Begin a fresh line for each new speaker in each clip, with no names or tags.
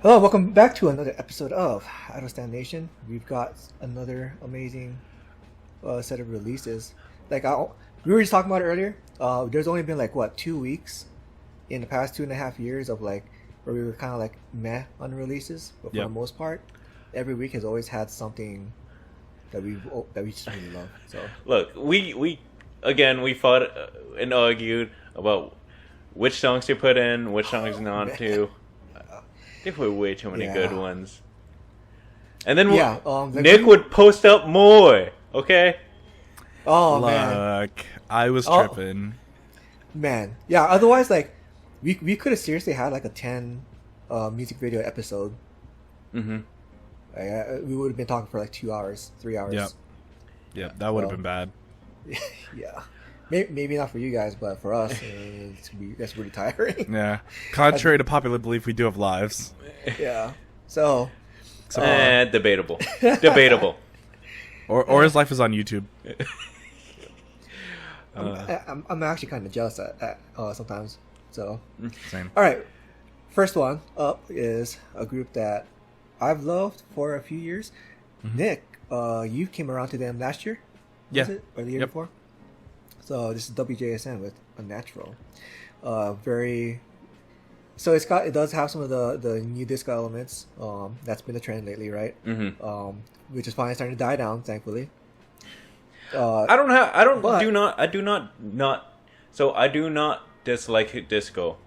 Hello, welcome back to another episode of Out of Stand Nation. We've got another amazing set of releases. We were just talking about it earlier. There's only been like what 2 weeks in the past 2.5 years of like where we were kind of like meh on releases, but for the most part, every week has always had something that we just really love. So
look, we fought and argued about which songs to put in, which songs not to. They put way too many good ones. And then Nick would post up more, okay?
Oh, man.
Look, I was tripping.
Man. Yeah, otherwise, like, we could have seriously had, like, a 10 music video episode.
Mm-hmm.
We would have been talking for, like, 2 hours, 3 hours.
Yep, that would have been bad.
Yeah. Maybe not for you guys, but for us, that's really tiring.
Yeah. Contrary to popular belief, we do have lives.
Yeah. So
debatable. Debatable.
Or his life is on YouTube.
I'm actually kind of jealous at sometimes. So.
Same.
All right. First one up is a group that I've loved for a few years. Mm-hmm. Nick, you came around to them last year? Was it? Or the year before? So this is WJSN with Unnatural. So it does have some of the new disco elements. That's been a trend lately, right?
Mm-hmm.
Which is finally starting to die down, thankfully.
I do not dislike disco.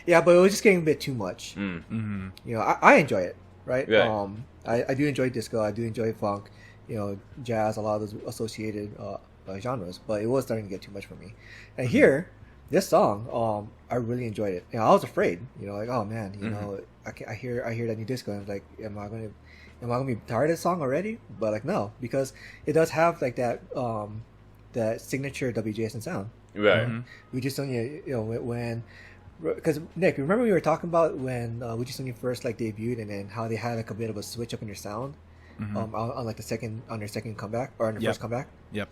Yeah, but it was just getting a bit too much.
Mm-hmm.
You know, I enjoy it, right?
Right.
I do enjoy disco. I do enjoy funk. You know, jazz, a lot of those associated genres, but it was starting to get too much for me. And here, this song, I really enjoyed it. You know, I was afraid. You know, like, oh man, you know, I hear that new disco, and I'm like, am I gonna be tired of this song already? But like, no, because it does have like that signature WJSN sound.
Right.
Mm-hmm. We just don't, you know, when. Because Nick, remember we were talking about when We Just Only first like debuted, and then how they had like a bit of a switch up in their sound, on like their second comeback or on their first comeback.
Yep.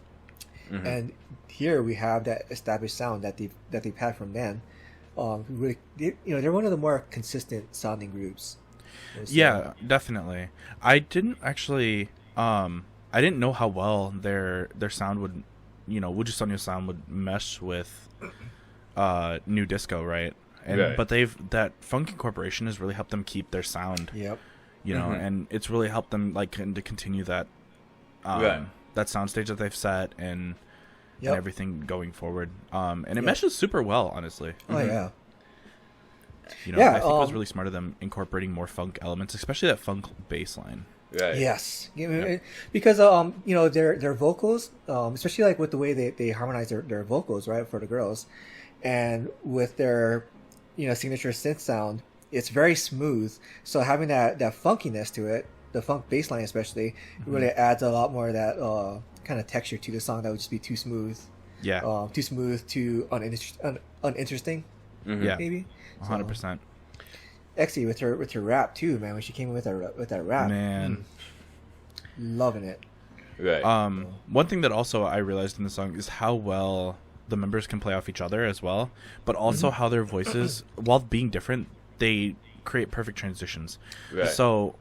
Mm-hmm.
And here we have that established sound that they've had from then. Really, they're one of the more consistent sounding groups.
Yeah, definitely. I didn't actually, I didn't know how well their sound would, Wujisanyo's sound would mesh with new disco, right? And but that funk incorporation has really helped them keep their sound.
Yep.
You know, and it's really helped them like to continue that that soundstage that they've set and everything going forward. And it meshes super well, honestly.
Oh yeah.
You know, I think it was really smart of them incorporating more funk elements, especially that funk bass line.
Right.
Yes. Because their vocals, especially like with the way they harmonize their vocals, right, for the girls, and with their signature synth sound, it's very smooth. So having that funkiness to it, the funk bass line especially, really adds a lot more of that kind of texture to the song that would just be too smooth.
Yeah.
Too smooth, too uninteresting.
Mm-hmm. Yeah.
Maybe.
100%.
Exy with her rap too, man. When she came in with that rap,
man,
loving it.
Right.
One thing that also I realized in the song is how well the members can play off each other as well, but also how their voices, while being different, they create perfect transitions.
Right.
So,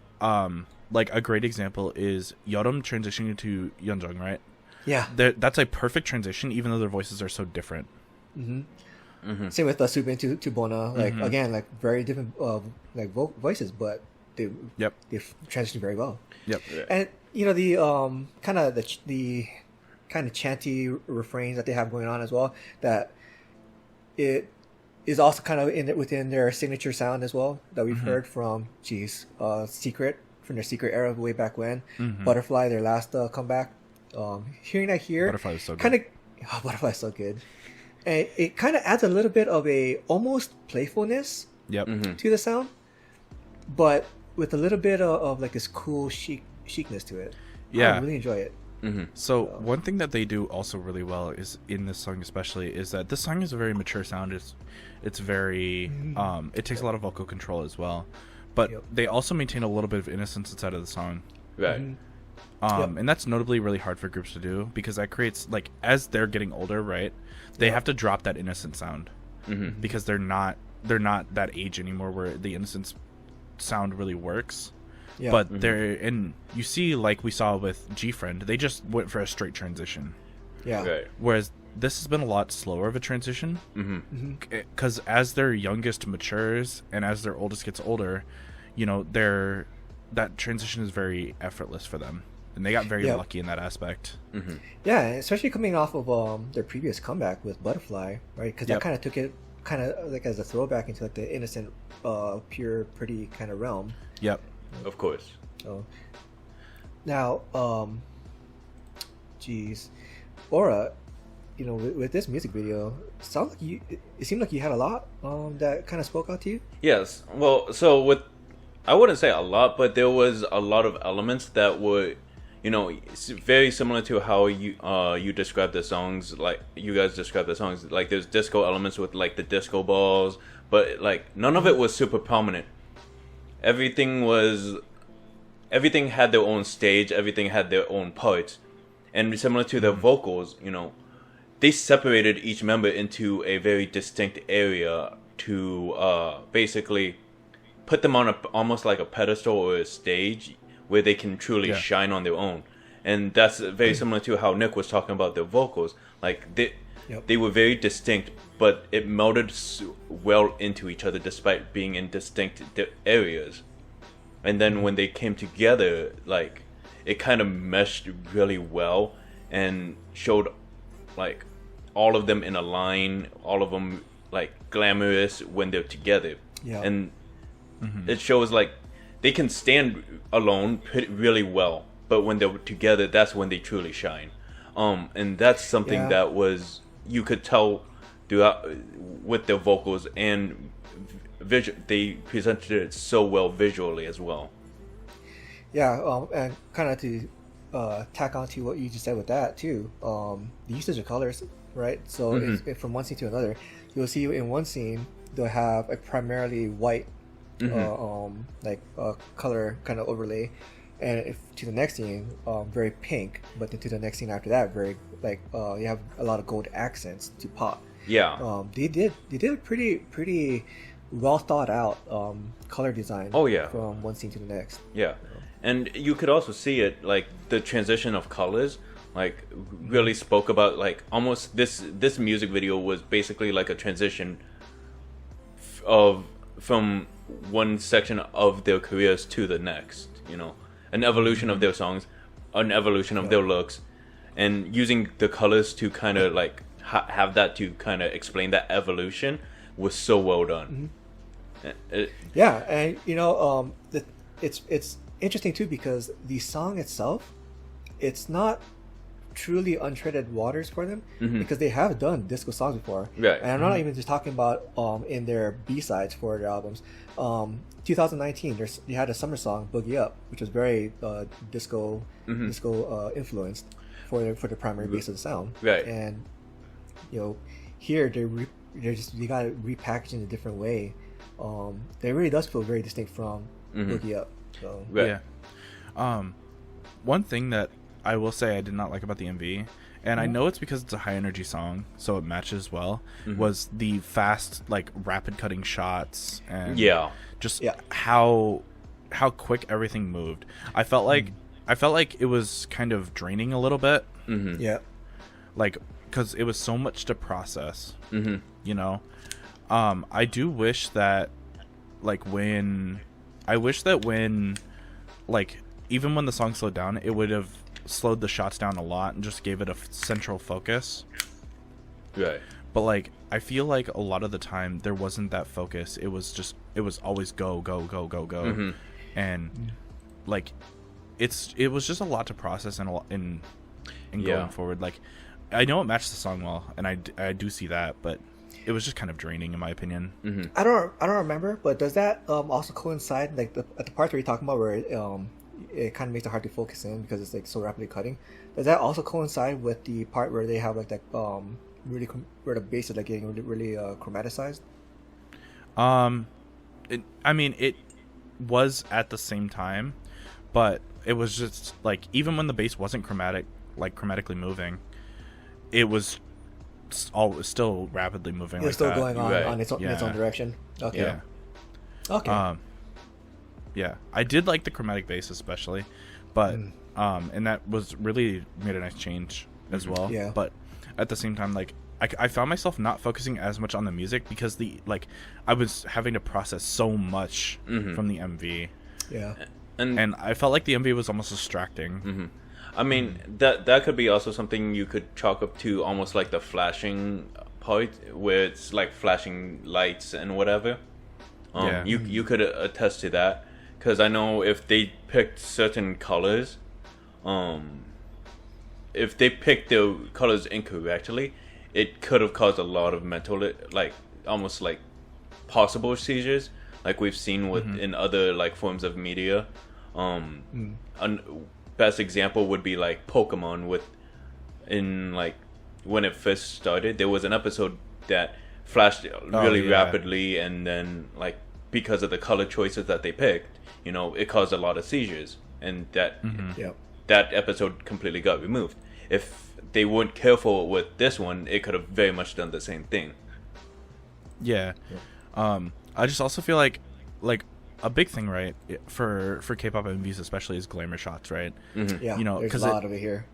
like a great example is Yeoreum transitioning to Yeonjung, right?
Yeah.
That's a perfect transition, even though their voices are so different.
Mm-hmm. Mm-hmm. Same with Subin to Bona, like again, like very different voices, but they transition very well.
Yep.
And the kind of the kind of chanty refrains that they have going on as well, that it is also kind of within their signature sound as well, that we've heard from Secret, from their Secret era way back when, Butterfly, their last comeback. Hearing that here,
Butterfly was so good.
Kind of Butterfly's so good. And it kind of adds a little bit of a almost playfulness to the sound, but with a little bit of like this cool chicness to it.
Yeah.
I really enjoy it.
Mm-hmm. So one thing that they do also really well is in this song especially is that this song is a very mature sound. It's very it takes a lot of vocal control as well, but they also maintain a little bit of innocence inside of the song.
Right.
And that's notably really hard for groups to do, because that creates, like, as they're getting older, right, they have to drop that innocent sound because they're not they're not that age anymore where the innocence sound really works.
Yeah.
But they're, and you see, like we saw with G-Friend, they just went for a straight transition.
Yeah.
Right.
Whereas this has been a lot slower of a transition. Because as their youngest matures and as their oldest gets older, you know, that transition is very effortless for them. And they got very lucky in that aspect.
Yeah, especially coming off of their previous comeback with Butterfly, right? Because that kind of took it kind of like as a throwback into like the innocent, pure, pretty kind of realm.
Yep.
Of course.
So now, Aura, you know, with this music video, it seemed like you had a lot that kind of spoke out to you.
Yes. Well, so I wouldn't say a lot, but there was a lot of elements that were, you know, very similar to how you described the songs, like you guys described the songs. Like there's disco elements with like the disco balls, but like none of it was super prominent. Everything had their own stage, everything had their own parts. And similar to the vocals, you know, they separated each member into a very distinct area to basically put them on almost like a pedestal or a stage where they can truly shine on their own. And that's very similar to how Nick was talking about their vocals. Like they were very distinct, but it melded well into each other despite being in distinct areas. And then when they came together, like it kind of meshed really well and showed like all of them in a line, all of them like glamorous when they're together. Yeah. And it shows like they can stand alone really well, but when they're together, that's when they truly shine. And that's something that was, you could tell throughout with their vocals and they presented it so well visually as well.
Yeah, and kind of to tack on to what you just said with that too, the usage of colors, right? So from one scene to another, you'll see in one scene they'll have a primarily white color kind of overlay, and to the next scene very pink, but then to the next scene after that very like you have a lot of gold accents to pop. They did a pretty well thought out color design from one scene to the next. And you could also see it like the transition of colors like really spoke about like almost this music video was basically like a transition from one section of their careers to the next, you know, an evolution of their songs, an evolution of their looks, and using the colors to kind of like have that to kind of explain that evolution was so well done. And you know, it's interesting too because the song itself, it's not truly untreaded waters for them because they have done disco songs before. Right. And I'm not even just talking about in their B-sides for their albums. 2019, they had a summer song, Boogie Up, which was very disco influenced for the primary base of the sound. Right. And you know, here they got it repackaged in a different way. It really does feel very distinct from Boogie Up. So.
Yeah. One thing that I will say I did not like about the MV, and I know it's because it's a high energy song, so it matches well, was the fast, like rapid cutting shots and just how quick everything moved. I felt like it was kind of draining a little bit. Yeah. Like, because it was so much to process. You know, I do wish that when like even when the song slowed down, it would have slowed the shots down a lot and just gave it a central focus. Right. But like I feel like a lot of the time there wasn't that focus. It was always go go go go go, and like it was just a lot to process and going forward. Like I know it matched the song well, and I do see that, but it was just kind of draining in my opinion.
I don't remember, but does that also coincide like at the part where you're talking about where it kind of makes it hard to focus in because it's like so rapidly cutting? Does that also coincide with the part where they have like that really where the bass is like getting really chromaticized?
It was at the same time, but it was just like even when the bass wasn't chromatically moving, it was still rapidly moving.
It's
like
still
that.
going on
Right.
on its own
Yeah.
direction. Okay.
Yeah.
Okay.
Yeah, I did like the chromatic bass especially, but and that was really made a nice change as well.
Yeah.
But at the same time, like I found myself not focusing as much on the music because I was having to process so much from the MV,
Yeah.
And
I felt like the MV was almost distracting.
I mean, that could be also something you could chalk up to almost like the flashing part, where it's like flashing lights and whatever.
Yeah.
You could attest to that, because I know if they picked certain colors, if they picked the colors incorrectly, it could have caused a lot of mental, like almost like possible seizures, like we've seen with in other like forms of media. Best example would be like Pokemon when it first started, there was an episode that flashed really rapidly, and then like because of the color choices that they picked, it caused a lot of seizures, and that episode completely got removed. If they weren't careful with this one, it could have very much done the same thing.
Yeah. I just also feel like a big thing, right, for K-pop MVs especially is glamour shots, right?
Yeah. There's
'cause
a lot of it here.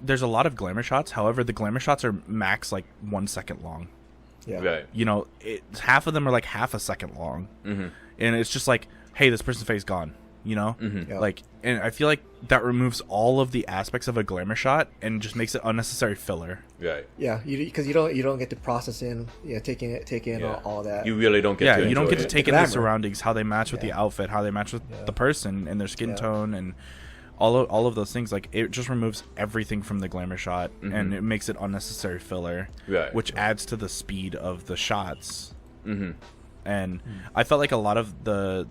there's a lot of glamour shots. However, the glamour shots are max like 1 second long.
Yeah.
Right.
Half of them are like half a second long, and it's just like, hey, this person's face gone.
Yeah.
Like, and I feel like that removes all of the aspects of a glamour shot and just makes it unnecessary filler.
Right.
Yeah, because you don't get to process in, take in all that.
You really don't get to
You don't get
enjoy
to
it.
take
The
in the
glamour.
surroundings, how they match with the outfit, how they match with the person and their skin tone, and all of those things. Like, it just removes everything from the glamour shot, and it makes it unnecessary filler,
Right.
which adds to the speed of the shots. And I felt like a lot of the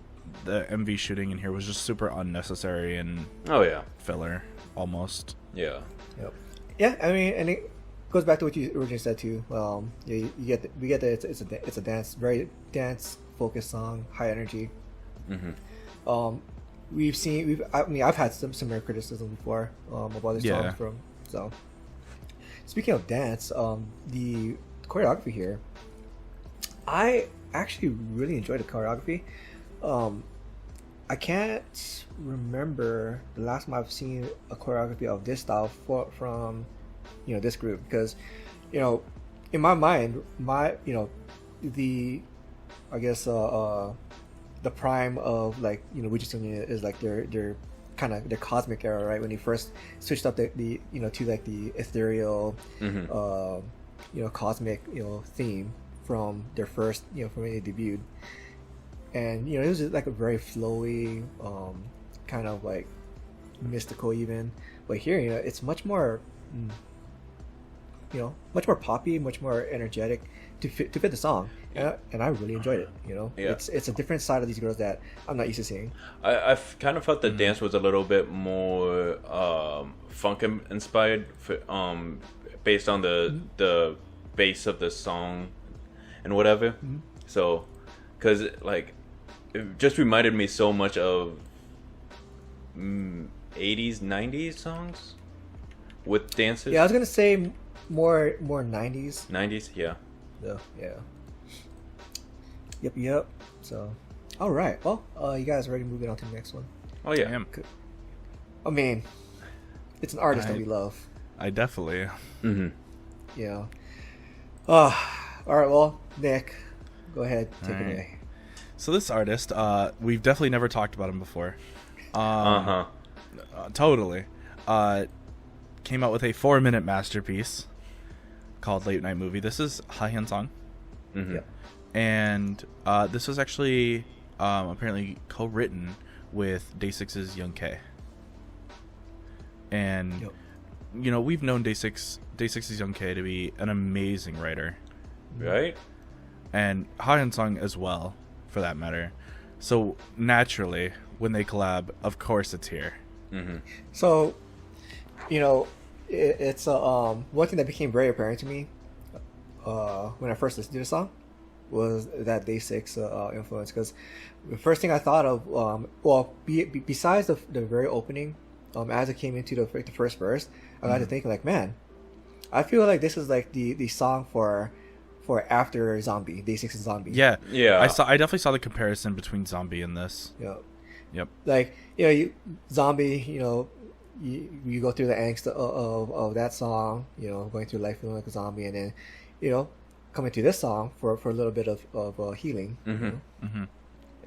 MV shooting in here was just super unnecessary and
Oh yeah.
filler almost.
Yeah.
Yep. Yeah, I mean, and it goes back to what you originally said too. We get that it's a dance, very dance focused song, high energy. I've had some similar criticism before about this song from. So, speaking of dance, the choreography here, I actually really enjoyed the choreography. I can't remember the last time I've seen a choreography of this style from this group, because in my mind, the prime of WJSN is like their kind of their cosmic era, right? When they first switched up the to like the ethereal cosmic theme from their first from when they debuted. And it was just like a very flowy, kind of like mystical even. But here, it's much more, much more poppy, much more energetic to fit the song. And I really enjoyed it. It's a different side of these girls that I'm not used to seeing.
I kind of felt the dance was a little bit more funk inspired, based on the bass of the song and whatever. So, because like, it just reminded me so much of 80s, 90s songs with dances.
Yeah, I was gonna say more 90s.
90s, yeah.
Yeah. Yep. So, all right. Well, you guys ready? Moving on to the next one.
Oh yeah.
Damn.
I mean, it's an artist that we love.
I definitely.
Yeah. All right. Well, Nick, go ahead, take it away.
So this artist, we've definitely never talked about him before. Totally. Came out with a 4-minute masterpiece called Late Night Movie. This is Hyun song.
Yeah.
And this was actually apparently co-written with Day6's Young K. And we've known Day6's Young K to be an amazing writer,
Right?
and Hyun song as well, for that matter. So naturally, when they collab, of course it's here.
So, it's one thing that became very apparent to me when I first listened to the song was that Day6 influence. Because the first thing I thought of, besides the very opening, as it came into the first verse, I got to thinking like, man, I feel like this is like the song for after Zombie, Day 6 and Zombie.
Yeah.
Yeah.
I definitely saw the comparison between Zombie and this.
Yeah.
Yep.
Like, Zombie, you go through the angst of that song, going through life feeling like a zombie, and then, coming to this song for a little bit of healing.
Mm-hmm.
Mm-hmm.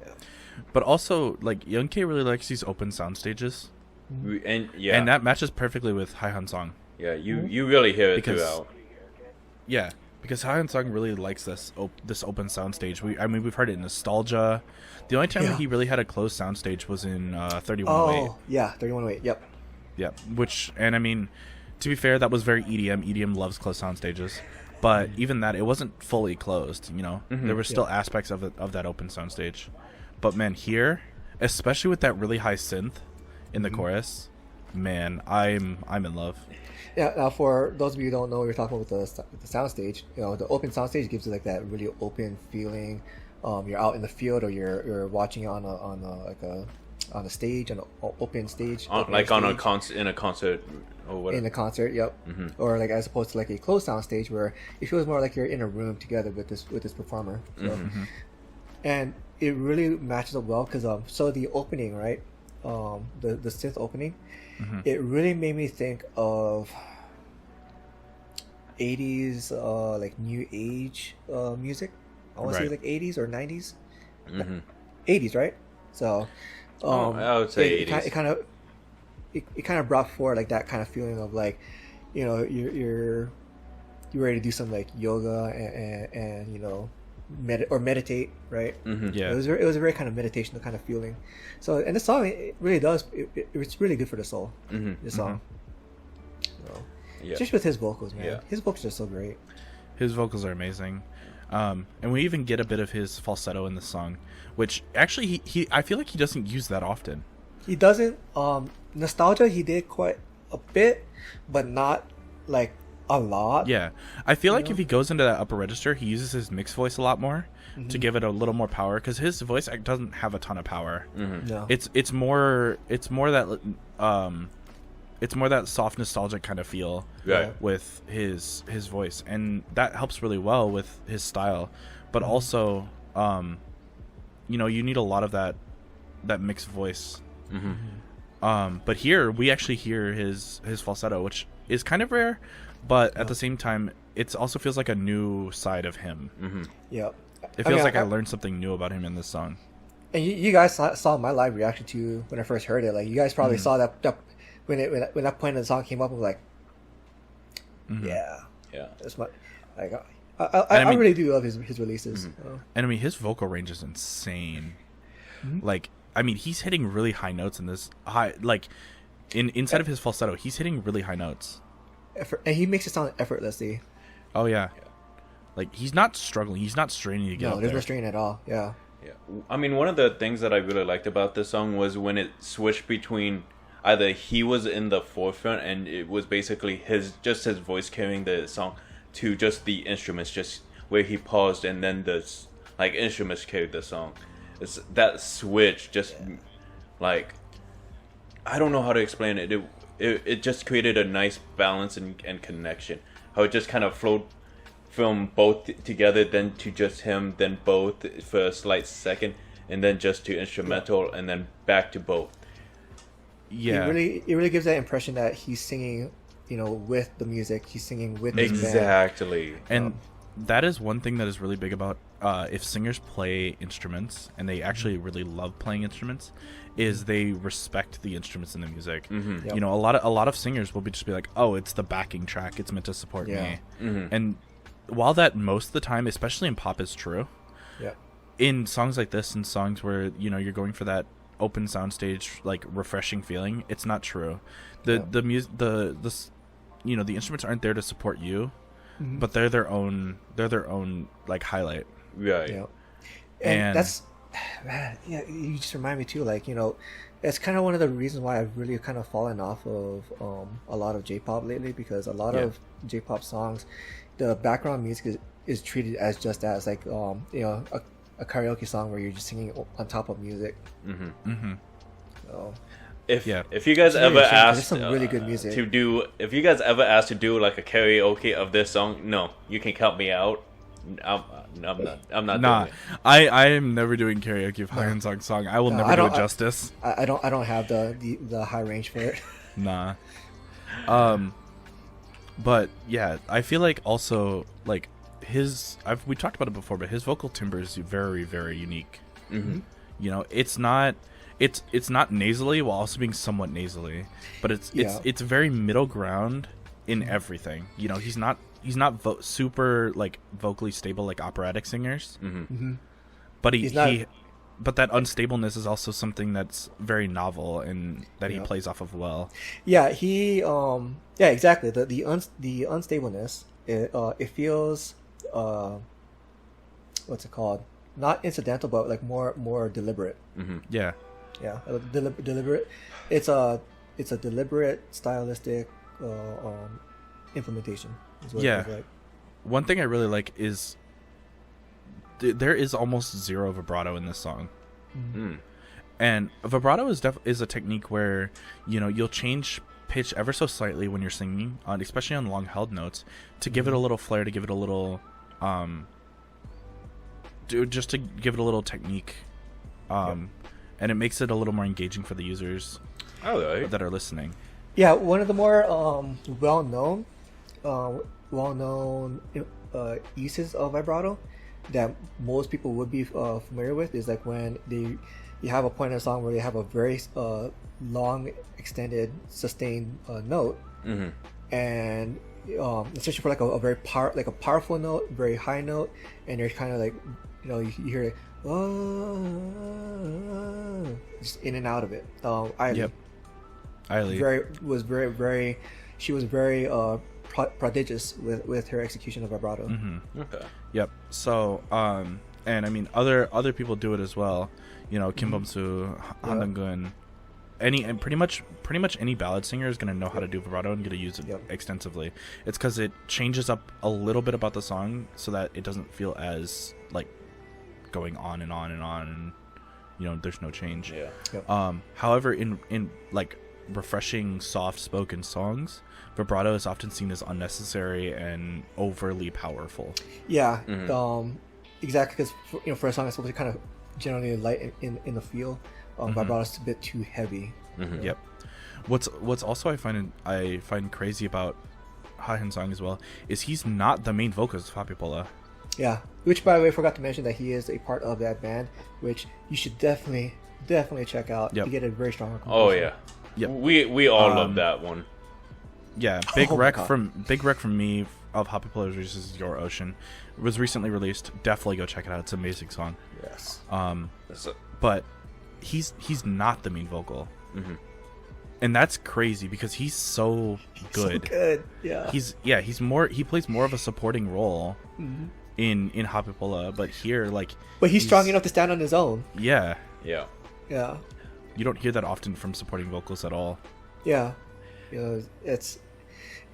Yeah.
But also, like, Young K really likes these open sound stages.
And
And that matches perfectly with Hyun song.
Yeah, you really hear it
Because-
throughout.
Yeah, because Hyun song really likes this open sound stage. We've heard it in Nostalgia. The only time he really had a closed sound stage was in 3108.
Oh, yeah, 3108. Yep.
Yeah, and I mean, to be fair, that was very EDM. EDM loves closed sound stages, but even that, it wasn't fully closed. There were still aspects of that open sound stage. But man, here, especially with that really high synth in the chorus, man, I'm in love.
Yeah. Now, for those of you who don't know what you're talking about with the sound stage, the open sound stage gives you like that really open feeling. You're out in the field, or you're watching it on a stage, on an open stage,
In a concert or whatever.
in a concert. Yep. Or like as opposed to like a closed sound stage where it feels more like you're in a room together with this performer. So, and it really matches up well because so the opening, right, the synth opening, it really made me think of 80s like new age music. I want to say like 80s or 90s. 80s, right? So
I would say 80s.
It kind of brought forward like that kind of feeling of like, you're ready to do some like yoga and meditate, right?
Yeah,
It was a very kind of meditational kind of feeling. So, and the song, it really does. It's really good for the soul. This song. So, just with his vocals, man.
Yeah.
His vocals are so great.
his vocals are amazing. And we even get a bit of his falsetto in the song, which actually he I feel like he doesn't use that often.
He doesn't. Nostalgia, he did quite a bit, but not like a lot.
Yeah, I feel like if he goes into that upper register, he uses his mixed voice a lot more to give it a little more power, because his voice doesn't have a ton of power.
No.
It's more that soft nostalgic kind of feel with his voice, and that helps really well with his style. But also, you need a lot of that mixed voice. But here we actually hear his falsetto, which is kind of rare, but at the same time, it also feels like a new side of him.
Yep.
It feels like I learned something new about him in this song.
And you guys saw my live reaction to when I first heard it. Like, you guys probably saw that when that point of the song came up. I was like, yeah, that's my like. I really do love his releases.
And I mean, his vocal range is insane. Like, I mean, he's hitting really high notes in this inside of his falsetto. He's hitting really high notes,
and he makes it sound effortlessly.
Oh yeah. Like, he's not struggling. He's not straining to get up
there's
there.
no strain at all. Yeah.
I mean, one of the things that I really liked about this song was when it switched between either he was in the forefront and it was basically his voice carrying the song, to just the instruments, just where he paused and then the instruments carried the song. It's that switch, just like, I don't know how to explain it. It just created a nice balance and connection. How it just kind of flowed from both together, then to just him, then both for a slight second, and then just to instrumental, and then back to both.
Yeah.
It really gives that impression that he's singing, with the music. He's singing with his band.
Exactly.
And that is one thing that is really big about if singers play instruments, and they actually really love playing instruments, is they respect the instruments in the music.
Yep.
A lot of singers will just be like, oh, it's the backing track, it's meant to support me. And while that most of the time, especially in pop, is true, in songs like this, in songs where you're going for that open soundstage, like, refreshing feeling, it's not true. The music, the instruments aren't there to support you, but they're their own like highlight.
Right.
Yeah. And that's, man, you just remind me too, like, it's kind of one of the reasons why I've really kind of fallen off of a lot of J-pop lately, because a lot of J-pop songs, the background music is treated as just as like a karaoke song where you're just singing on top of music. So.
if
Yeah.
if you guys
It's really
ever
a shame, 'cause there's
asked
some really good music.
to do, if you guys ever asked to do like a karaoke of this song, no, you can count me out. I'm not
Nah,
doing it.
I am never doing karaoke of Hyun song. I will
No,
never
I
do
don't-
it justice.
I don't have the high range for it.
Nah. But yeah, I feel like also like we talked about it before, but his vocal timbre is very, very unique.
Mm-hmm.
You know, it's not nasally while also being somewhat nasally, but it's very middle ground in everything. You know, he's not super like vocally stable like operatic singers, but but that unstableness is also something that's very novel and that he plays off of well.
Yeah, exactly. The unstableness. It feels what's it called? Not incidental, but like more deliberate.
Yeah.
Yeah, deliberate. It's a deliberate stylistic implementation. Is what
Yeah.
it feels like.
One thing I really like is there is almost zero vibrato in this song. And vibrato is a technique where, you know, you'll change pitch ever so slightly when you're singing, especially on long held notes, to give it a little flair, to give it a little just to give it a little technique, and it makes it a little more engaging for the users that are listening.
Yeah, one of the more well-known uses of vibrato that most people would be familiar with is like when you have a point in a song where you have a very long, extended, sustained note, and especially for like a very powerful note, very high note, and you're kind of like, you know, you hear it, just in and out of it.
Eiley.
She was very prodigious with her execution of vibrato.
Okay.
Yep. So, and I mean, other people do it as well. You know, Kim Bum-soo, Han Dong-gun, and pretty much any ballad singer is gonna know how to do vibrato and gonna use it extensively. It's because it changes up a little bit about the song so that it doesn't feel as like going on and on and on, and you know, there's no change.
Yeah.
Yep.
However, in like refreshing, soft-spoken songs, vibrato is often seen as unnecessary and overly powerful.
Yeah. Exactly, because for a song that's supposed to kind of generally light in the feel, vibrato is a bit too heavy.
Yep. What's also I find crazy about Ha-Hyun song as well is he's not the main vocalist of Happy-Pola.
Yeah, which by the way, I forgot to mention that he is a part of that band, which you should definitely check out to get a very strong recommendation.
Oh yeah.
Yep.
We all love that one.
Yeah, Big
Oh my
Wreck
God.
from me of Happy-Pola versus Your Ocean. It was recently released. Definitely go check it out. It's an amazing song.
Yes.
But he's not the main vocal. And that's crazy because he's so good.
So good. Yeah.
He plays more of a supporting role in Happy-Pola, but here
But he's strong enough to stand on his own.
Yeah.
Yeah.
Yeah.
You don't hear that often from supporting vocals at all.
Yeah. You know, it's,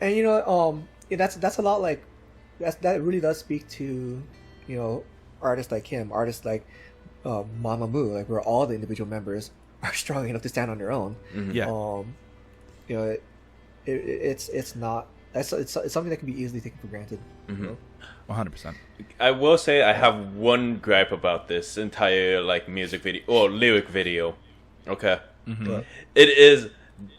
and you know, that's a lot like that really does speak to, you know, artists like him, artists like Mamamoo, like where all the individual members are strong enough to stand on their own.
Yeah.
You know, it's not, it's something that can be easily taken for granted. You know?
100%.
I will say I have one gripe about this entire like music video or lyric video. Okay.
But,
It is,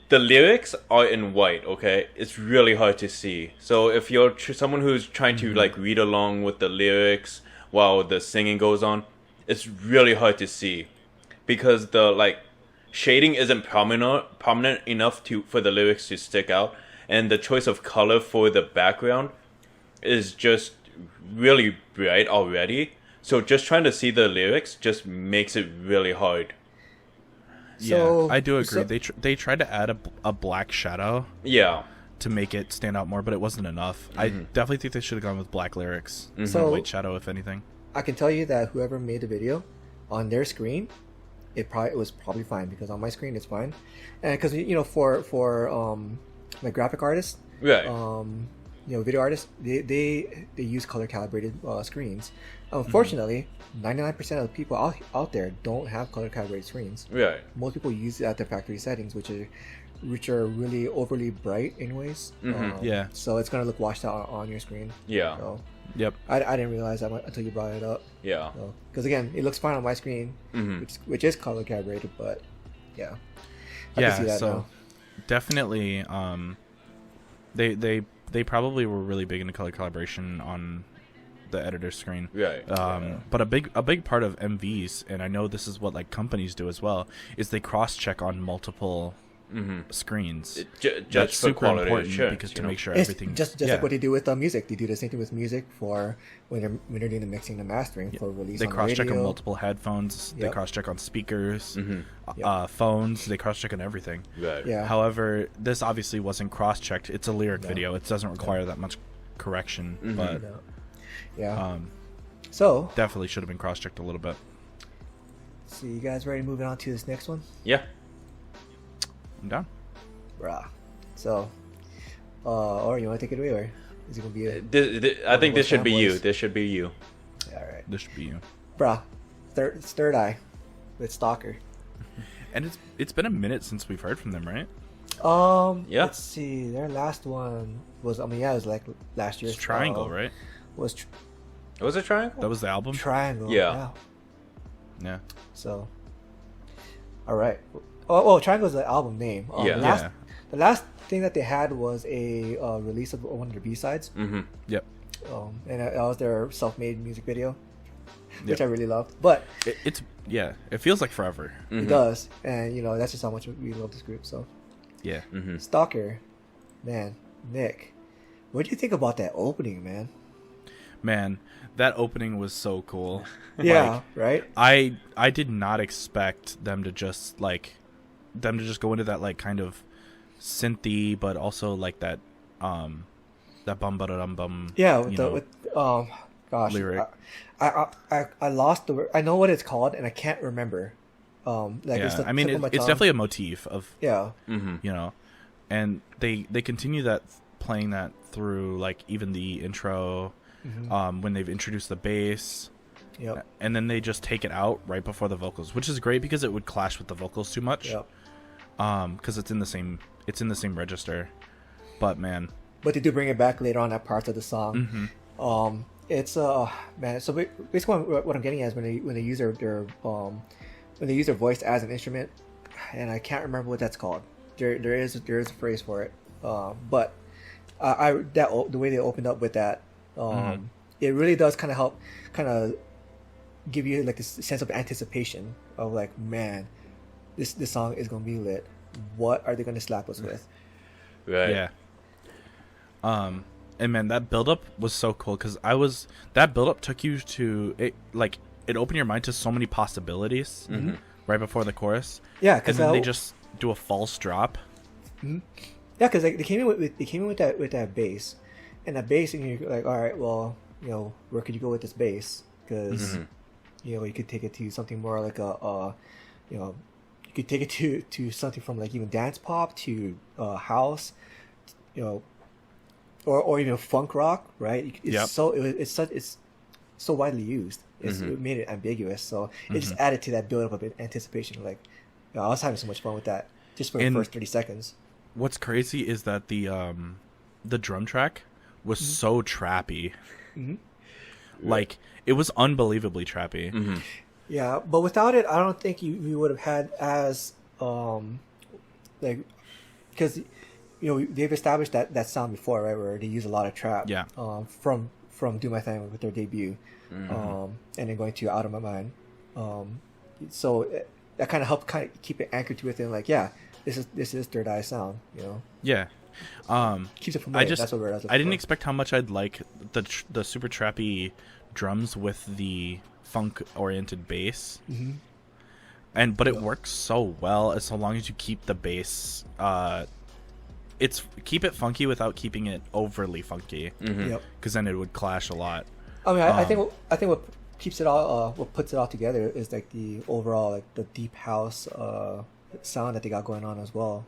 the lyrics are in white, okay? It's really hard to see. So if you're someone who's trying to like read along with the lyrics while the singing goes on, it's really hard to see because the like shading isn't prominent enough for the lyrics to stick out, and the choice of color for the background is just really bright already. So just trying to see the lyrics just makes it really hard.
So-
Yeah, I do agree.
so-
They tried to add a black shadow
Yeah.
to make it stand out more, but it wasn't enough. I definitely think they should have gone with black lyrics,
So-
white shadow, if anything.
I can tell you that whoever made the video on their screen, it was probably fine, because on my screen it's fine, and because you know for like graphic artists,
Right.
video artists, they use color calibrated screens. Unfortunately, 99% of the people out there don't have color calibrated screens.
Right.
Most people use it at their factory settings, which are really overly bright anyways.
Yeah.
So it's gonna look washed out on your screen.
Yeah.
So
Yep.
I didn't realize that until you brought it up.
Yeah.
Because again, it looks fine on my screen, which is color calibrated, but yeah. I can see that
so
now.
definitely, they probably were really big into color calibration on the editor's screen.
Right.
But a big part of MVs, and I know this is what like companies do as well, is they cross check on multiple screens.
Just
That's
for
super
quality
important
assurance,
because to
you know?
make sure
It's
everything
just like what they do with music. They do the same thing with music for when they're doing the mixing and mastering for release.
They
on
cross check
radio.
on multiple headphones. They
Yep.
cross check on speakers,
Yep.
phones. They cross check on everything.
Right.
Yeah.
However, this obviously wasn't cross checked. It's a lyric video. It doesn't require that much correction, but
No. Yeah. So,
definitely should have been cross checked a little bit.
so you guys ready? Moving on to this next one,
Yeah.
I'm done.
bruh. So, or you want to take it away, or is it gonna be?
I think this should be you.
fanboys?
This should be you.
All right,
This should be you.
bruh. Third Eye with Stalker.
And it's been a minute since we've heard from them, right?
Yeah.
Let's see. Their last one was, it was like last year's
It's Triangle, right?
Was
Was it Triangle?
That was the album.
Triangle.
Yeah.
Yeah.
So, all right. Oh, Triangle is the album name.
Yeah.
The last thing that they had was a release of one of their B-sides.
Yep.
And that was their self-made music video, which
Yep.
I really loved. But
It feels like forever.
it does, and that's just how much we love this group. So,
Yeah.
Stalker, man, Nick, what do you think about that opening, man?
Man, that opening was so cool.
Yeah, right.
I did not expect them to just go into that like kind of synthy, but also like that that bum ba dum bum.
Yeah, gosh,
lyric.
I lost the word. I know what it's called, and I can't remember.
Yeah, I mean, it's definitely a motif of
yeah.
and they continue that playing that through like even the intro, when they've introduced the bass.
Yep.
And then they just take it out right before the vocals, which is great because it would clash with the vocals too much.
Yep.
Because it's in the same register. But man,
But they do bring it back later on at parts of the song. It's man. So basically, what I'm getting at is when they use their voice as an instrument, and I can't remember what that's called. There is a phrase for it. But the way they opened up with that, it really does kind of help give you like this sense of anticipation of like, man, this song is gonna be lit. What are they gonna slap us with?
Right.
yeah. And man, that buildup was so cool because that buildup took you to it, like it opened your mind to so many possibilities right before the chorus.
Yeah,
and
because
then they just do a false drop.
Yeah, because they came in with that bass, and that bass, and you're like, all right, well, where could you go with this bass? Because you could take it to something more like you could take it to something from like even dance pop to house, or even funk rock, right? It's so widely used. It made it ambiguous, so it just added to that build up of anticipation. Like, I was having so much fun with that just for the first 30 seconds.
What's crazy is that the drum track was so trappy. Like it was unbelievably trappy.
Yeah, but without it, I don't think you would have had as like, because they've established that sound before, right? Where they use a lot of trap.
Yeah.
From Do My Thing with their debut, and then going to Out of My Mind. So that kind of helped keep it anchored to within, like, yeah, this is Third Eye sound,
Yeah.
Keeps it familiar. That's what I was looking
I didn't
for.
expect how much I'd like the super trappy drums with the funk oriented bass. But it works so well as so long as you keep the bass keep it funky without keeping it overly funky.
Yep.
Because then it would clash a lot.
I mean, I think what keeps it all, what puts it all together is like the overall, like the deep house sound that they got going on as well.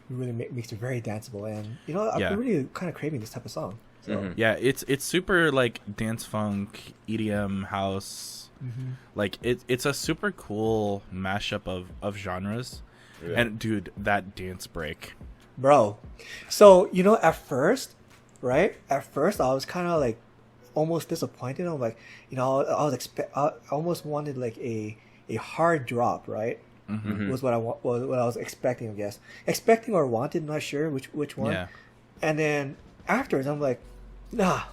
really makes it very danceable. And
Yeah.
I'm really kind of craving this type of song. So
Yeah, it's super like dance funk, EDM, house. Like it's a super cool mashup of genres.
Yeah.
And dude, that dance break.
bro, so at first, right? At first, I was kind of like almost disappointed. I'm like, I almost wanted like a hard drop, right? Was what what I was expecting, I guess. Expecting or wanted, not sure which one.
Yeah.
And then afterwards, I'm like, nah,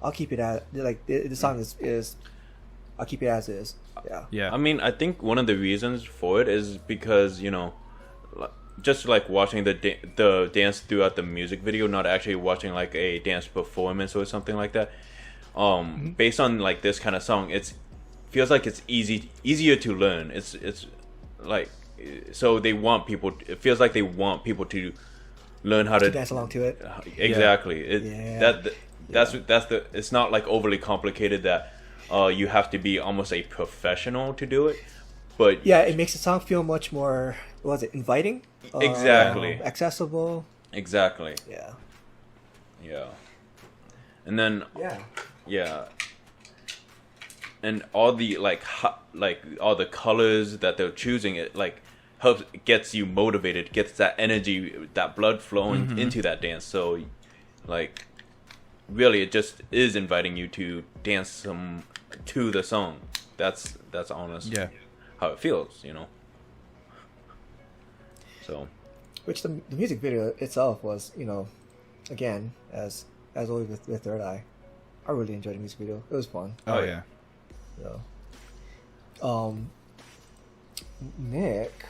I'll keep it at like the song is I'll keep it as is. Yeah.
Yeah.
I mean, I think one of the reasons for it is because just like watching the dance throughout the music video, not actually watching like a dance performance or something like that. Based on like this kind of song, it feels like it's easier to learn. It's like, so they want people. It feels like they want people to learn how to
dance along to it.
Exactly.
Yeah.
That's the. It's not like overly complicated that you have to be almost a professional to do it. But
Yeah, it makes the song feel much more, what was it, inviting?
Exactly.
Accessible.
Exactly.
Yeah.
Yeah. And then
Yeah.
and all the like all the colors that they're choosing, it like gets you motivated, gets that energy, that blood flowing into that dance. So like really it just is inviting you to dance to the song. That's honest.
Yeah.
How it feels, So
Which the music video itself was, again, as always with Third Eye, I really enjoyed the music video. It was fun.
Oh yeah.
So, Nick.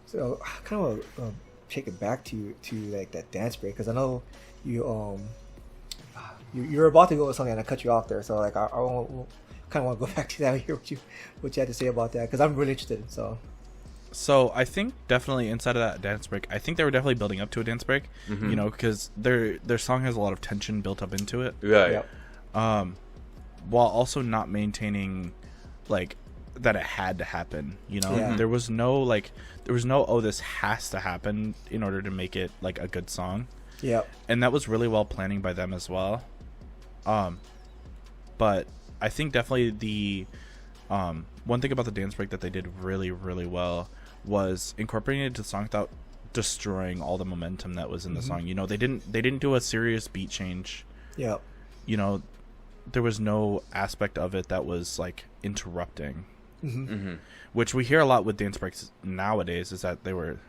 So I kind of want to take it back to like that dance break, because I know you're about to go with something and I cut you off there. So like I kind of want to go back to that and hear what you had to say about that, because I'm really interested.
So I think definitely inside of that dance break, I think they were definitely building up to a dance break, because their song has a lot of tension built up into it.
right.
Yep.
While also not maintaining like that it had to happen.
Yeah.
There was no oh, this has to happen in order to make it like a good song.
Yep.
And that was really well planning by them as well. But I think definitely the one thing about the dance break that they did really, really well was incorporating it into the song without destroying all the momentum that was in the song. They didn't do a serious beat change.
Yep.
There was no aspect of it that was like interrupting. Which we hear a lot with dance breaks nowadays, is that they were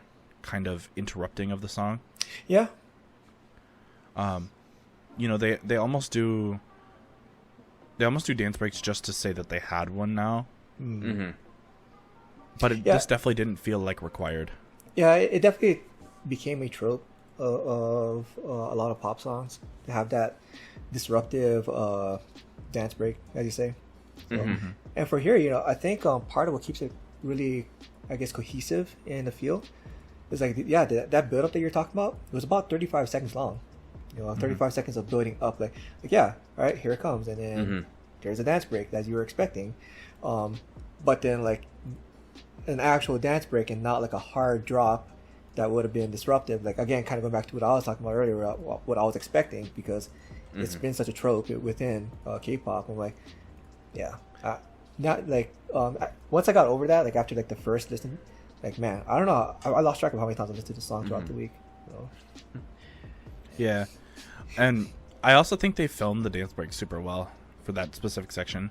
kind of interrupting of the song.
Yeah.
They almost do dance breaks just to say that they had one now. But this definitely didn't feel like required.
Yeah, it definitely became a trope of a lot of pop songs to have that disruptive dance break, as you say. So, and for here, I think part of what keeps it really, I guess, cohesive in the feel is like, that build up that you're talking about, it was about 35 seconds long. 35 seconds of building up, like all right, here it comes, and then there's a dance break as you were expecting, but then like an actual dance break and not like a hard drop that would have been disruptive. Like again, kind of going back to what I was talking about earlier, what I was expecting, because it's been such a trope within K-pop. I'm like, not like once I got over that, like after like the first listen, like man, I don't know, I lost track of how many times I listened to the song throughout the week.
Yeah, and I also think they filmed the dance break super well for that specific section.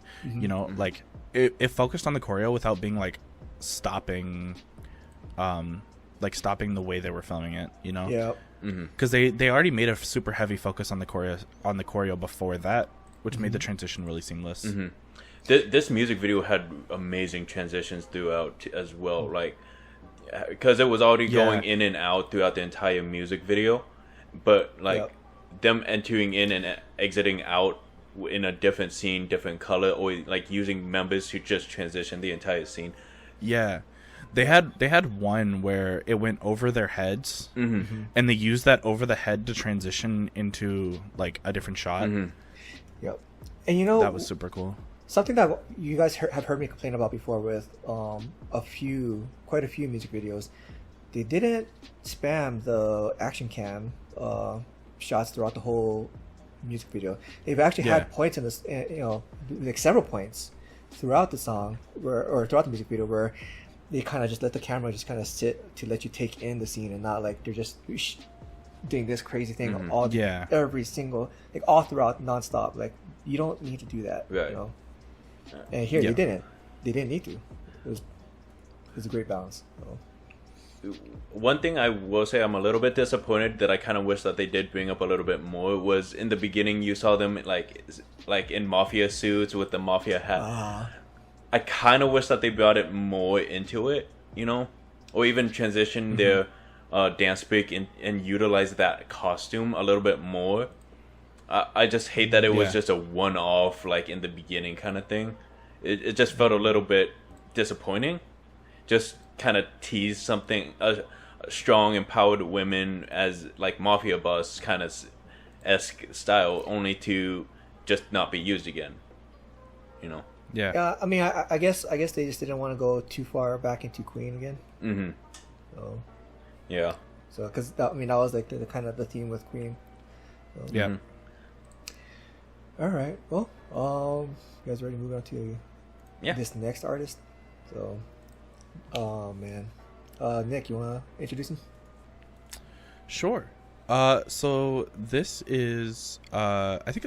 Like it focused on the choreo without being like stopping the way they were filming it.
Yeah.
Because they already made a super heavy focus on the choreo before that, which made the transition really seamless.
This music video had amazing transitions throughout as well, like because it was already going in and out throughout the entire music video, but like them entering in and exiting out in a different scene, different color, or like using members to just transition the entire scene.
Yeah. They had one where it went over their heads, and they used that over the head to transition into like a different shot.
Yep. And
that was super cool.
something that you guys have heard me complain about before with quite a few music videos, they didn't spam the action cam shots throughout the whole music video. They've actually had points in this, like several points throughout the song or throughout the music video where they kind of just let the camera just kind of sit to let you take in the scene, and not like they're just doing this crazy thing every single, like all throughout nonstop. Like, you don't need to do that,
right?
You know? And here they didn't need to. It was a great balance. So.
One thing I will say, I'm a little bit disappointed that I kind of wish that they did bring up a little bit more was in the beginning you saw them like in mafia suits with the mafia hat. I kind of wish that they brought it more into it, you know, or even transition their dance break and utilize that costume a little bit more. I just hate that it was just a one-off, like in the beginning kind of thing. It just felt a little bit disappointing. Just kind of tease something, a strong, empowered women as like mafia boss kind of esque style, only to just not be used again. You know.
Yeah. I mean, I guess they just didn't want to go too far back into Queen again. Mm-hmm. So.
Yeah.
So, because that was like the kind of the theme with Queen. So.
Yeah.
All right. Well, you guys ready to move on to this next artist? So, oh man, Nick, you wanna introduce him?
Sure. So this is I think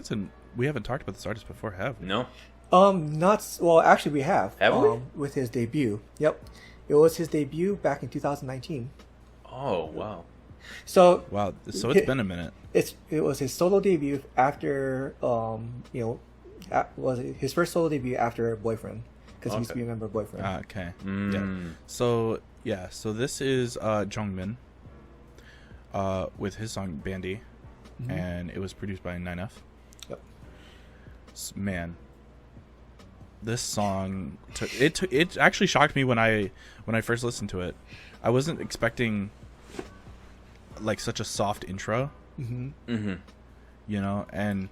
we haven't talked about this artist before, have we?
No.
Not well. Actually, we have.
Have we?
With his debut. Yep, it was his debut back in 2019.
Oh wow.
So
wow. So it's been a minute.
It was his solo debut after was it his first solo debut after Boyfriend, because he used to be a member of Boyfriend.
Okay. Yeah. So this is Jeongmin with his song Bambi, and it was produced by 9F.
Yep.
Man, this song it actually shocked me when I first listened to it. I wasn't expecting like such a soft intro. You know, and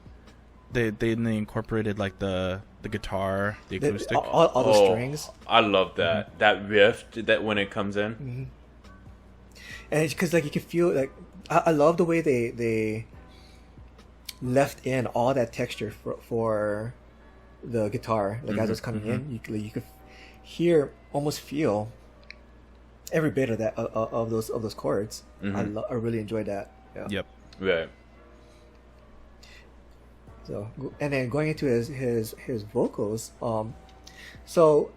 they incorporated like the guitar, the acoustic,
all the strings.
I love that that riff that when it comes in,
and it's because like you can feel like I love the way they left in all that texture for the guitar, like as it's coming in, you could almost feel every bit of that of those chords. I really enjoyed that. Yeah.
Yep.
Right.
So, and then going into his vocals, so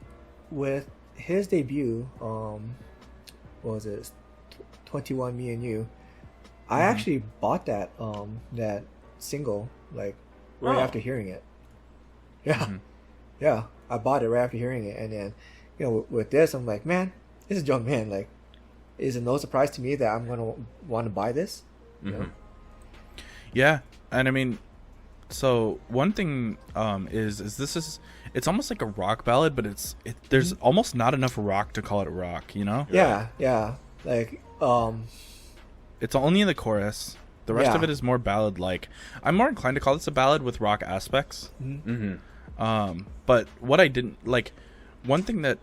with his debut, what was it, 21 Me and You, I actually bought that that single like right after hearing it. Yeah, I bought it right after hearing it, and then with this, I'm like, man, this is Jeongmin. Like, is it no surprise to me that I'm gonna want to buy this?
Yeah, and I mean, so one thing is it's almost like a rock ballad, but there's almost not enough rock to call it rock, you know?
Yeah. Like
it's only in the chorus. The rest of it is more ballad like. I'm more inclined to call this a ballad with rock aspects. But what I didn't like, one thing that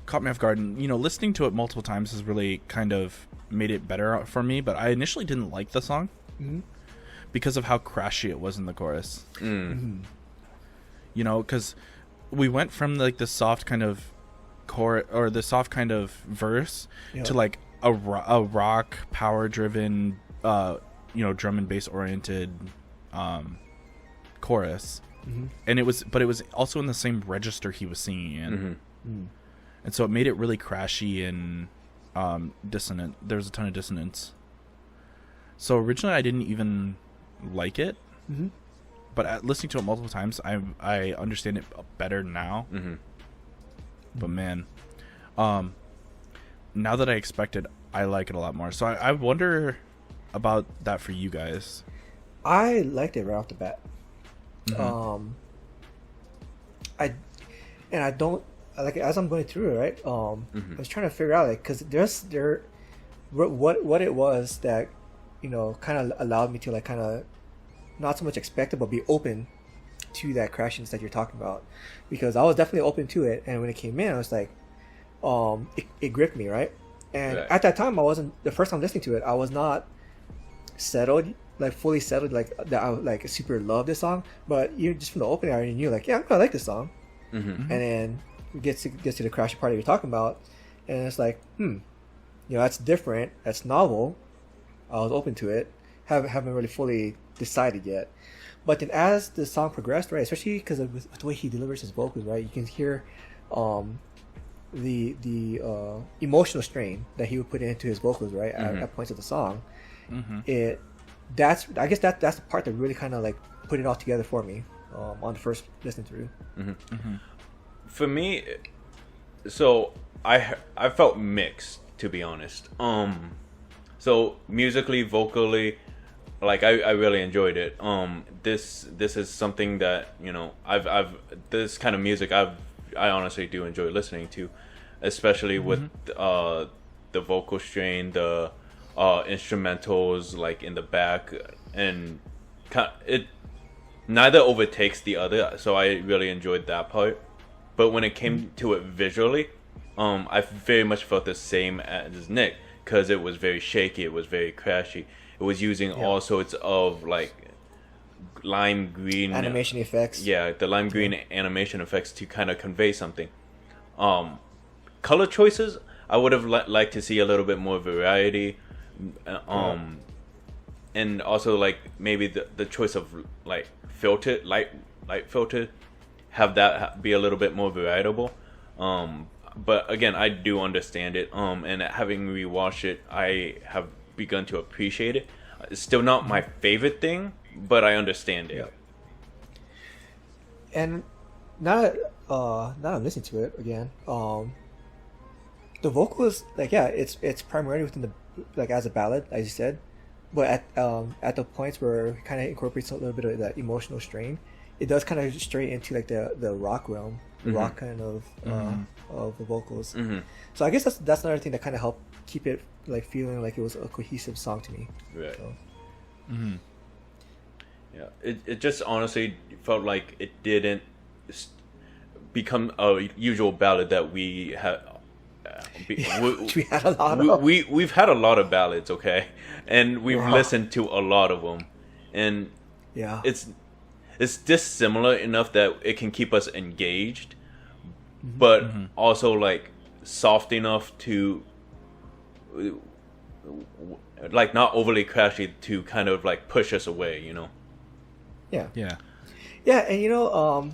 caught me off guard, and listening to it multiple times has really kind of made it better for me, but I initially didn't like the song because of how crashy it was in the chorus. Because we went from like the soft kind of or the soft kind of verse to like a rock power driven drum and bass oriented chorus, and it was also in the same register he was singing in. And so it made it really crashy and dissonant. There was a ton of dissonance. So originally I didn't even like it, but listening to it multiple times, I understand it better now. But man, now that I expect it, I like it a lot more. So I wonder about that for you guys.
I liked it right off the bat. I don't. Like, as I'm going through it, right? I was trying to figure out, like, because what it was that kind of allowed me to like kind of not so much expect it, but be open to that crashiness that you're talking about, because I was definitely open to it, and when it came in, I was like, it gripped me, right? And
Right.
at that time, I wasn't the first time listening to it. I was not settled, like fully settled, like that. I like super love this song, but you just from the opening, I already knew like, yeah, I like this song.
Mm-hmm.
And then it gets to the crashing part that you're talking about, and it's like, that's different, that's novel. I was open to it. Haven't really fully decided yet. But then as the song progressed, right, especially because of the way he delivers his vocals, right, you can hear the emotional strain that he would put into his vocals, right, at points of the song. I guess that's the part that really kind of like put it all together for me on the first listen through.
For me, so I felt mixed, to be honest. So musically, vocally, like I really enjoyed it. This is something that, you know, I've this kind of music I honestly do enjoy listening to, especially with the vocal strain, the instrumentals like in the back, and it neither overtakes the other. So I really enjoyed that part. But when it came to it visually, I very much felt the same as Nick, because it was very shaky, it was very crashy. It was using all sorts of like lime green
Animation effects.
Yeah, the lime green animation effects to kind of convey something. Color choices, I would have liked to see a little bit more variety. And also like maybe the choice of like filter, light filter, have that be a little bit more variable. But again, I do understand it. And having rewatched it, I have begun to appreciate it. It's still not my favorite thing, but I understand it.
Yep. And now that I'm listening to it again, the vocals, like, yeah, it's primarily within the, like, as a ballad, as you said, but at the points where it kind of incorporates a little bit of that emotional strain, it does kind of stray into like the rock realm, the rock kind of the vocals. So I guess that's another thing that kind of helped keep it like feeling like it was a cohesive song to me.
Right.
So.
Yeah. It just honestly felt like it didn't become a usual ballad that we had.
We had a lot of.
We've had a lot of ballads, okay, and we've listened to a lot of them, and
yeah,
it's dissimilar enough that it can keep us engaged, but also like soft enough to like not overly crashy to kind of like push us away, you know.
Yeah.
Yeah.
Yeah, and you know,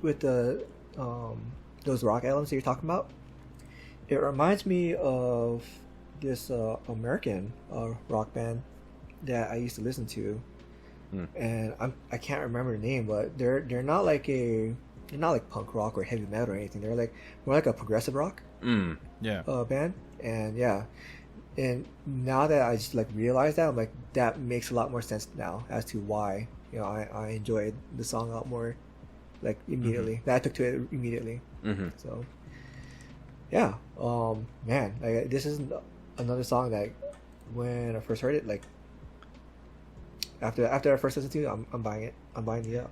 with the those rock elements that you're talking about, it reminds me of this American rock band that I used to listen to, and I can't remember the name, but they're not like punk rock or heavy metal or anything. They're like more like a progressive rock band, and yeah. And now that I just like realized that, I'm like, that makes a lot more sense now as to why, you know, I enjoyed the song a lot more, like immediately. That I took to it immediately. So yeah, man, like, this is another song that when I first heard it, like after I first listened to it, I'm buying it. I'm buying the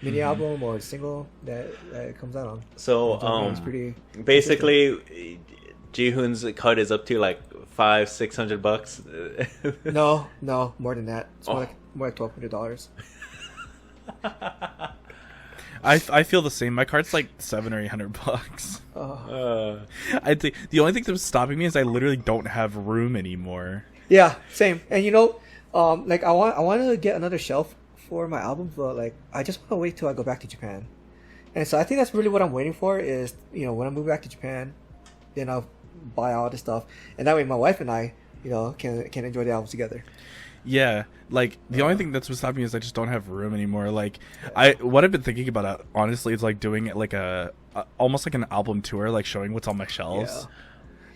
mini album or single that it comes out on.
So
it's pretty
basically. Jihoon's card is up to like $500-600.
No, more than that. It's more like $1,200.
I feel the same. My card's like $700 or $800. I think the only thing that's stopping me is I literally don't have room anymore.
Yeah, same. And you know, like I want to get another shelf for my albums, but like I just want to wait till I go back to Japan. And so I think that's really what I'm waiting for is, you know, when I move back to Japan, then I'll buy all this stuff, and that way my wife and I, you know, can enjoy the albums together.
Yeah, like the only thing that's what's stopping me is I just don't have room anymore. Like what I've been thinking about honestly is like doing like a almost like an album tour, like showing what's on my shelves,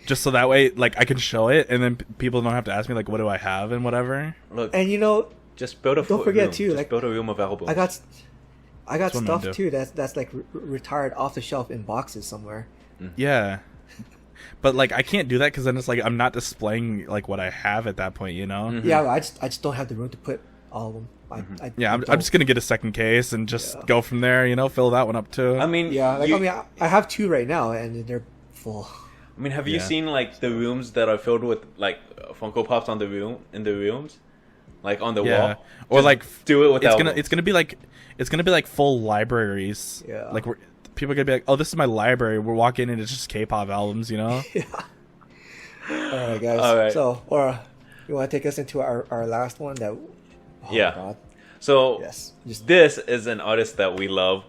just so that way like I can show it, and then people don't have to ask me like what do I have and whatever.
Look,
and you know,
just build a
don't forget
room.
too,
just
like
build a room of albums.
I got stuff too that's like retired off the shelf in boxes somewhere.
Yeah. But like I can't do that because then it's like I'm not displaying like what I have at that point, you know.
Mhm.
Yeah, I just don't have the room to put all of them.
I'm just gonna get a second case and just go from there, you know, fill that one up too.
I mean,
Yeah, like I have 2 right now, and they're full.
I mean, have you
Yeah.
seen like the rooms that are filled with like Funko Pops in the rooms, like on the wall?
Or
Just
like
do it without.
it's gonna be like full libraries.
Yeah.
Like people are gonna be like, oh, this is my library. We're walking in, it's just K-pop albums, you know.
Yeah. All right, guys.
All right.
So, you want to take us into our last one? That. Oh
Yeah.
My God.
So
Yes.
this is an artist that we love.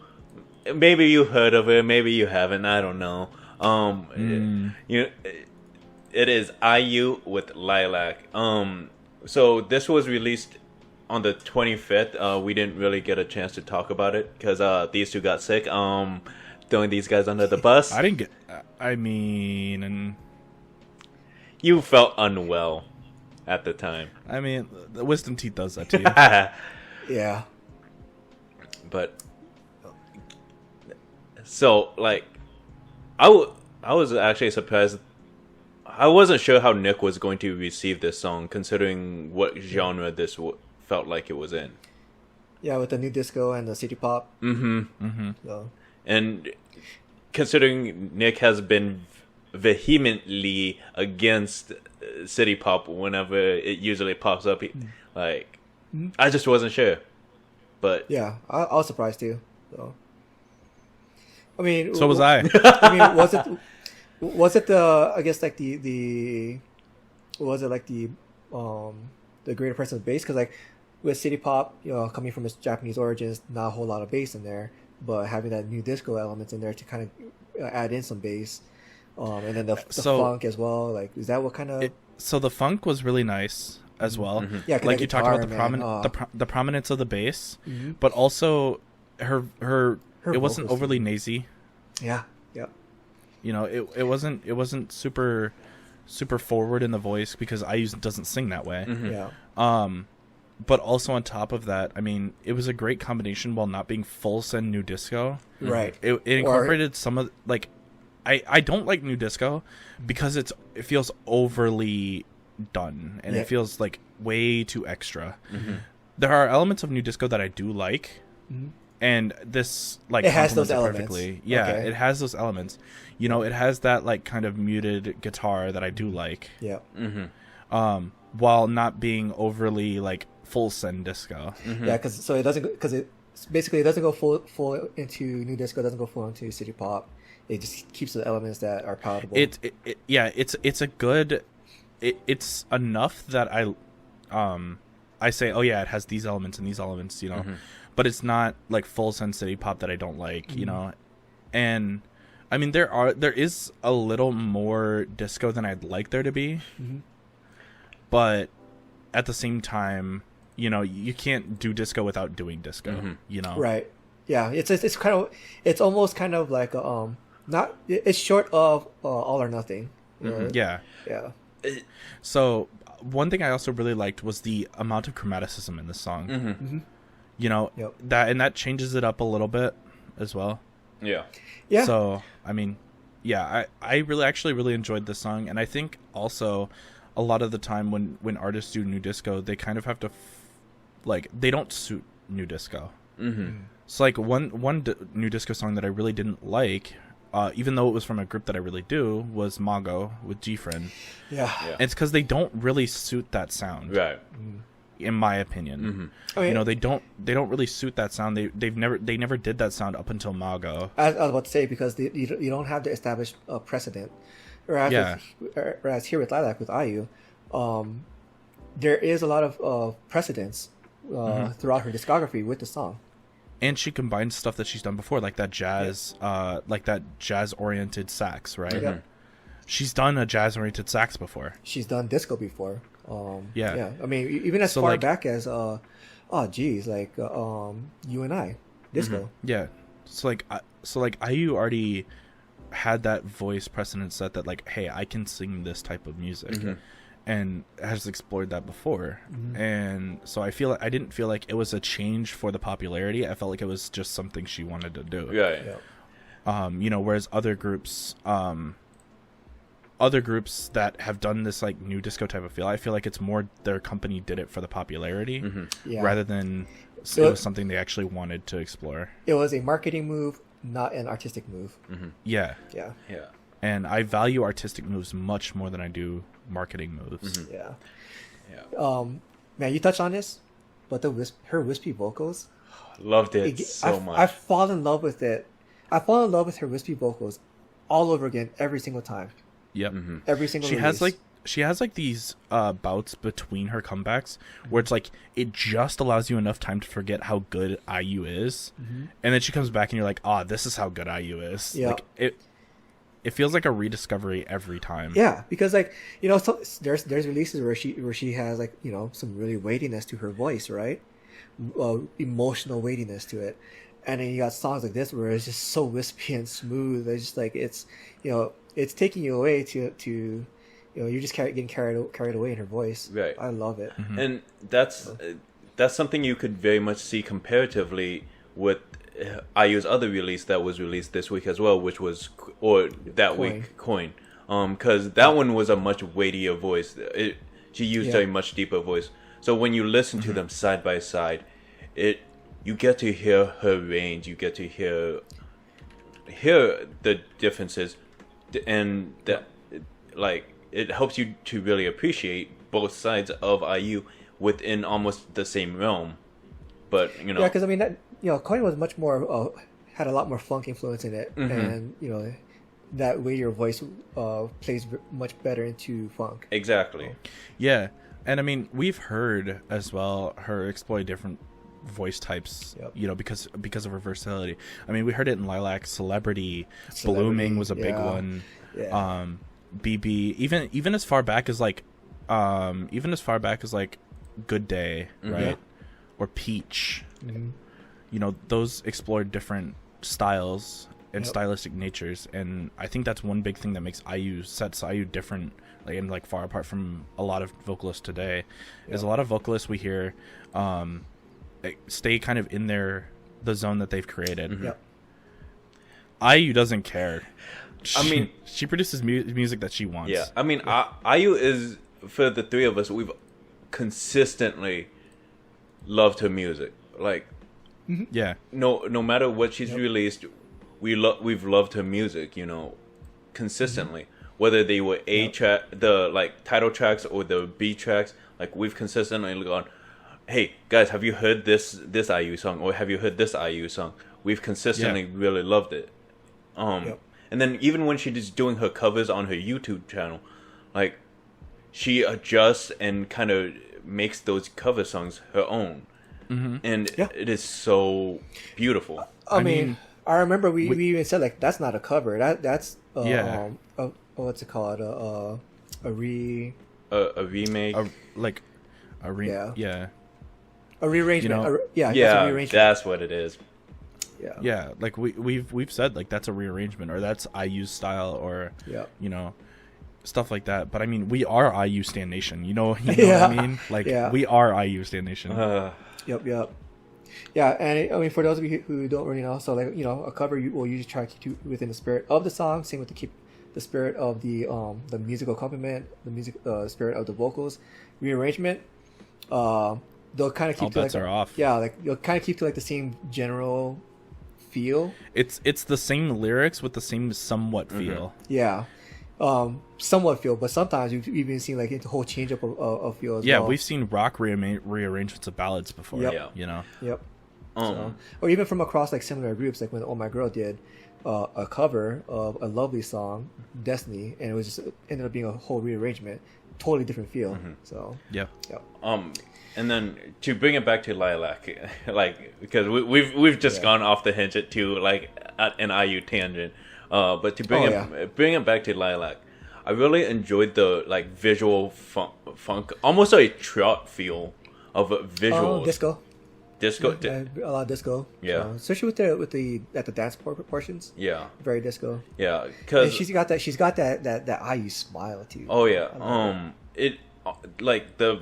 Maybe you heard of it, maybe you haven't. I don't know. It is IU with Lilac. So this was released on the 25th. We didn't really get a chance to talk about it because these two got sick. Throwing these guys under the bus.
I didn't get. I mean, and
You felt unwell at the time.
I mean, the wisdom teeth does that to you.
Yeah.
But so like I was actually surprised. I wasn't sure how Nick was going to receive this song considering what genre this felt like it was in.
Yeah, with the new disco and the city pop. So.
And considering Nick has been vehemently against city pop whenever it usually pops up, like I just wasn't sure. But
Yeah, I was surprised too. So, I mean,
So was I.
I mean, was it the? I guess like the was it like the greater presence of bass? Because like with city pop, you know, coming from its Japanese origins, not a whole lot of bass in there, but having that new disco elements in there to kind of add in some bass, and then the funk as well. Like, is that what kind of?
So the funk was really nice as well.
Yeah, 'cause
like
that
you talked about
guitar,
the
man,
the prominence of the bass, but also her it wasn't
vocals,
overly nazy.
Yeah. Yeah.
You know, it wasn't super forward in the voice because IU doesn't sing that way.
Yeah.
But also on top of that, I mean, it was a great combination while not being full send new disco.
Right.
It incorporated some of like I don't like new disco because it feels overly done and it feels like way too extra. There are elements of new disco that I do like. And this like
it has
complements
those
it
elements.
perfectly. Yeah,
Okay.
it has those elements. You know, it has that like kind of muted guitar that I do like.
Yeah.
While not being overly like full send disco.
Yeah, because it basically it doesn't go full into new disco, it doesn't go full into city pop. It just keeps the elements that are palatable.
It's a good. It's enough that I say, oh yeah, it has these elements and these elements, you know, but it's not like full send city pop that I don't like, you know, and I mean there is a little more disco than I'd like there to be, but at the same time, you know, you can't do disco without doing disco, you know,
right. Yeah, it's almost kind of like not it's short of all or nothing.
Yeah. So one thing I also really liked was the amount of chromaticism in this song. You know, that changes it up a little bit as well.
Yeah.
So I mean, yeah, I really enjoyed this song, and I think also a lot of the time when artists do new disco, they kind of have to like they don't suit new disco. So like one new disco song that I really didn't like, even though it was from a group that I really do, was Mago with G-Friend.
Yeah.
It's because they don't really suit that sound,
Right.
in my opinion.
I mean,
You know, they don't really suit that sound. They never did that sound up until Mago.
I was about to say because you don't have the established precedent, whereas here with Lilac with IU, there is a lot of precedence throughout her discography with the song.
And she combines stuff that she's done before, like that jazz, oriented sax, right?
Yeah.
She's done a jazz oriented sax before.
She's done disco before.
Yeah.
I mean, even as
So,
far
like-
back as You and I, disco.
Yeah. So like IU already had that voice precedent set that like, hey, I can sing this type of music. And has explored that before. And so I didn't feel like it was a change for the popularity. I felt like it was just something she wanted to do.
Right.
Yeah.
You know, whereas other groups, other groups that have done this like new disco type of feel, I feel like it's more their company did it for the popularity rather than it was something they actually wanted to explore.
It was a marketing move, not an artistic move.
Yeah. And I value artistic moves much more than I do marketing moves.
Man, you touched on this, but her wispy vocals,
loved it so much.
I fall in love with it. I fall in love with her wispy vocals all over again every single time.
Yep.
Every single
She has like these bouts between her comebacks where it's like it just allows you enough time to forget how good IU is, and then she comes back and you're like, this is how good IU is.
Yeah.
Like, it feels like a rediscovery every time.
Yeah, because like there's releases where she has like some really weightiness to her voice, right? Emotional weightiness to it, and then you got songs like this where it's just so wispy and smooth. It's just like it's taking you away to you're just getting carried away in her voice.
Right.
I love it.
And that's something you could very much see comparatively with IU's other release that was released this week as well, which was week Coin. Because that one was a much weightier voice. She used a much deeper voice. So when you listen to them side by side, you get to hear her range. You get to hear the differences, and that it helps you to really appreciate both sides of IU within almost the same realm. But
because I mean that Coin was much more had a lot more funk influence in it, and that weightier voice plays much better into funk.
Exactly.
Yeah, and I mean we've heard as well her exploit different voice types, because of her versatility. I mean we heard it in Lilac, Celebrity. Blooming was a big one. Yeah. BB, even as far back as like Good Day, right? Or Peach. Those explored different styles and stylistic natures, and I think that's one big thing that makes sets IU different, and far apart from a lot of vocalists today. Is a lot of vocalists we hear stay kind of in the zone that they've created. IU doesn't care. She produces music that she wants.
Yeah, I mean, IU is, for the three of us, we've consistently loved her music. No matter what she's released, we've loved her music. Consistently, whether they were track, the title tracks or the B tracks. We've consistently gone, hey guys, have you heard this IU song, or have you heard this IU song? We've consistently really loved it. And then even when she's doing her covers on her YouTube channel, she adjusts and kind of makes those cover songs her own. And it is so beautiful.
I mean, I remember we even said that's not a cover. That's what's it called? A remake.
A
rearrangement.
A rearrangement. That's what it is.
We've said that's a rearrangement, or that's IU's style, or stuff like that. But I mean, we are IU Stan Nation. You know what I mean? We are IU Stan Nation.
Yep. Yeah, and I mean, for those of you who don't really know, so a cover will usually try to keep within the spirit of the song, same with to keep the spirit of the musical accompaniment, the spirit of the vocals. Rearrangement, they'll kind of keep
all bets are off.
Yeah, you'll kind of keep to the same general feel.
It's the same lyrics with the same somewhat feel.
Yeah. Somewhat feel, but sometimes you've even seen a whole change up of feel as well.
Yeah, we've seen rock rearrangements of ballads before.
Yep. Yep. Or even from across similar groups, when Oh My Girl did a cover of a lovely song, Destiny, and it was just ended up being a whole rearrangement, totally different feel. So
and then to bring it back to Lilac, because we've just gone off the hinge to an IU tangent. But to bring it back to Lilac, I really enjoyed the visual funk, almost a trot feel of visuals.
Disco.
A
lot of disco.
Yeah,
especially with the dance portions.
Yeah,
very disco.
Yeah, because
she's got that IU smile too.
Oh yeah, it the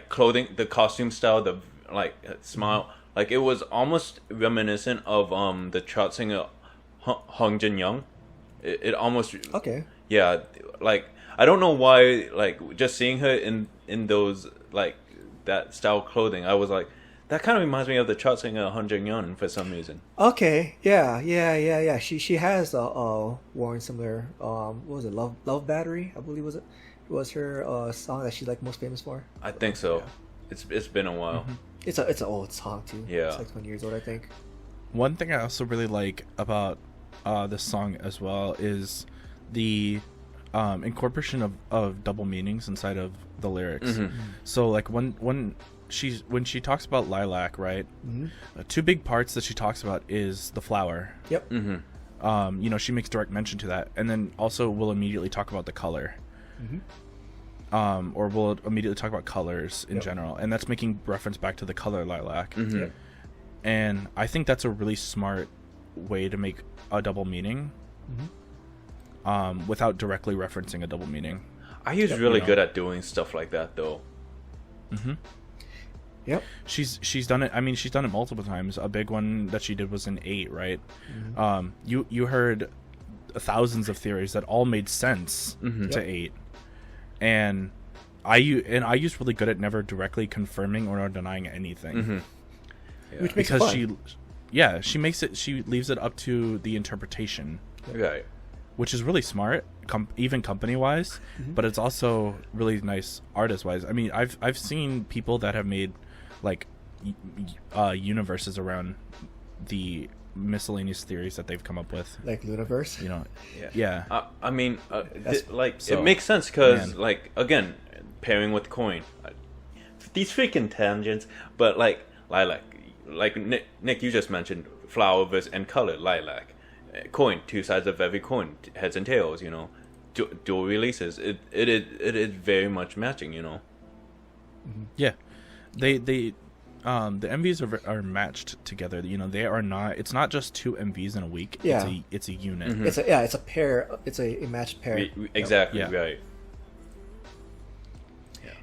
clothing, the costume style, the smile, it was almost reminiscent of the trot singer Hong Jin Young. It almost
okay.
Yeah, like I don't know why, like just seeing her in those like that style clothing, I was like, that kind of reminds me of the chart singer Hyun for some reason.
Okay, yeah. She has worn similar. What was it? Love Battery, I believe was her song that she's like most famous for.
I think so.
Yeah.
It's been a while.
Mhm.
It's an old song too.
Yeah.
It's like 20 years old, I think.
One thing I also really like about this song as well is the incorporation of double meanings inside of the lyrics.
Mm-hmm.
So like when she talks about lilac, right?
Mm-hmm.
Two big parts that she talks about is the flower.
Yep.
Mm-hmm.
You know, she makes direct mention to that, and then also will immediately talk about the color.
Mm-hmm.
Or we'll immediately talk about colors in
Yep.
general, and that's making reference back to the color lilac.
Mm-hmm.
Yep.
And I think that's a really smart way to make a double meaning, without directly referencing a double meaning.
IU's
Yep.
really
You know.
good at doing stuff like that, though.
Yep.
She's done it. I mean, she's done it multiple times. A big one that she did was in 8, right? You heard thousands of theories that all made sense
Mm-hmm.
to
Yep.
8, and IU's really good at never directly confirming or denying anything.
Mm-hmm. Yeah.
Which makes it
Because
fun.
she leaves it up to the interpretation,
Right.
which is really smart, even company wise, but it's also really nice artist wise. I mean, I've seen people that have made like universes around the miscellaneous theories that they've come up with.
Like Luniverse.
You know,
Yeah.
yeah.
I mean, like
so-
it makes sense because,
Man.
like, again, pairing with coin, these freaking tangents. But like lilac, like Nick, you just mentioned flower versus and color lilac, coin, two sides of every coin, heads and tails. You know, dual releases. It is very much matching. You know.
Yeah, they the MVs are matched together. You know, they are not. It's not just 2 MVs in a week.
Yeah.
It's a unit.
Mhm.
It's a pair. It's a matched pair.
Exactly.
Yeah.
Right.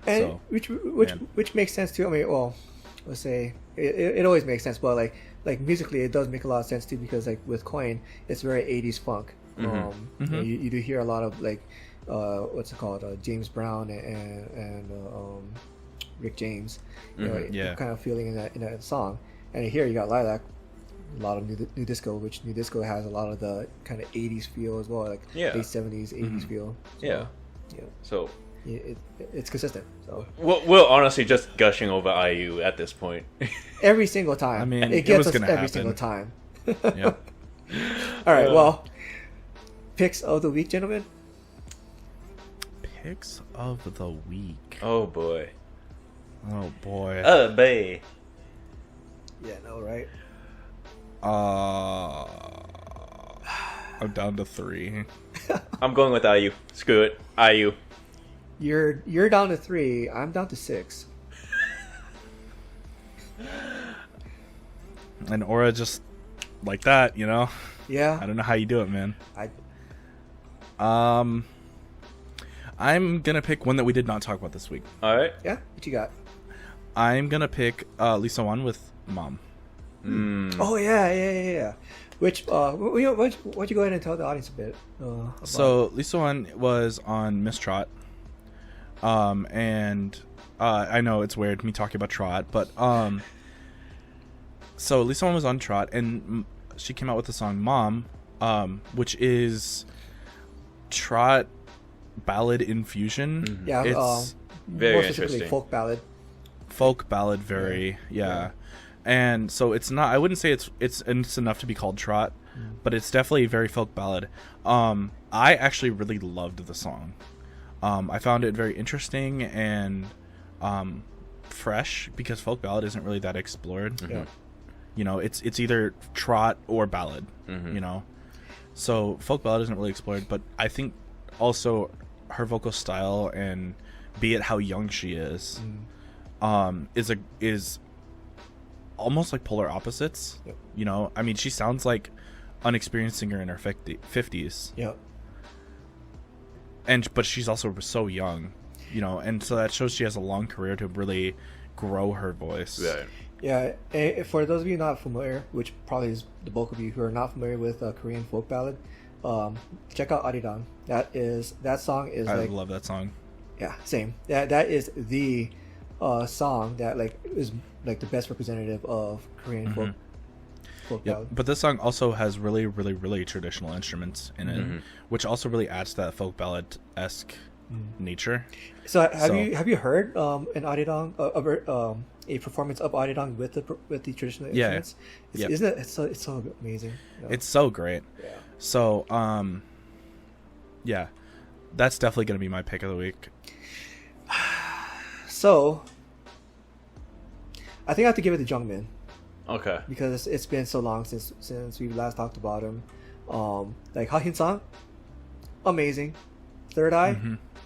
And
So,
which makes sense too. I mean, well, let's say it always makes sense, but like musically, it does make a lot of sense too because like with Coin, it's very 80s funk. You know, you do hear a lot of like what's it called, James Brown and Rick James. You know,
Yeah.
kind of feeling in that song. And here you got Lilac, a lot of new disco, which new disco has a lot of the kind of 80s feel as well, like
Yeah.
late 70s, 80s feel. So,
Yeah.
yeah.
So
It's consistent. So
we're honestly just gushing over IU at this point.
every single time,
I mean,
it
it
gets
was
us
gonna
every
happen.
single time.
Yeah.
All right, well, picks of the week, gentlemen.
Picks of the week.
Oh boy.
Oh boy.
Bae.
Yeah, no, right?
I'm down to 3.
I'm going with IU. Screw it. IU.
You're down to 3. I'm down to 6.
And Aura just like that, you know. I
Yeah,
don't know how you do it, man.
I
I'm gonna pick one that we did not talk about this week.
All right.
yeah. What you got?
I'm gonna pick Lisa Wan with Mom.
Oh yeah. Which why don't you go ahead and tell the audience a bit? About...
So Lisa Wan was on Miss Trot, and I know it's weird me talking about Trot, but so Lisa Wan was on Trot, and she came out with the song Mom, which is Trot ballad infusion.
yeah,
It's
very
more specifically
interesting.
folk ballad.
folk ballad, very yeah. And so it's not. I wouldn't say it's enough to be called Trot, but it's definitely very folk ballad. I actually really loved the song. I found it very interesting and fresh because folk ballad isn't really that explored.
Yeah.
You know, it's either trot or ballad. You know, so folk ballad isn't really explored. But I think also her vocal style and be it how young she is almost like polar opposites.
Yep.
You know, I mean, she sounds like an experienced singer in her 50s.
Yeah.
But she's also so young, you know, and so that shows she has a long career to really grow her voice.
Right.
Yeah, for those of you not familiar, which probably is the bulk of you who are not familiar with Korean folk ballad, check out Arirang. That song is
I
like,
love that song.
yeah, same. That is the song that like is like the best representative of Korean folk
Yep.
ballad.
But this song also has really, really, really traditional instruments in it, which also really adds to that folk ballad-esque nature.
So have you heard an Arirang a performance of Arirang with the traditional instruments? Isn't it? It's so amazing. You know?
It's so great.
Yeah.
So yeah, that's definitely gonna be my pick of the week.
So I think I have to give it to Jeongmin.
Okay.
Because it's been so long since we last talked about him. Like Hyun song, amazing. Third Eye,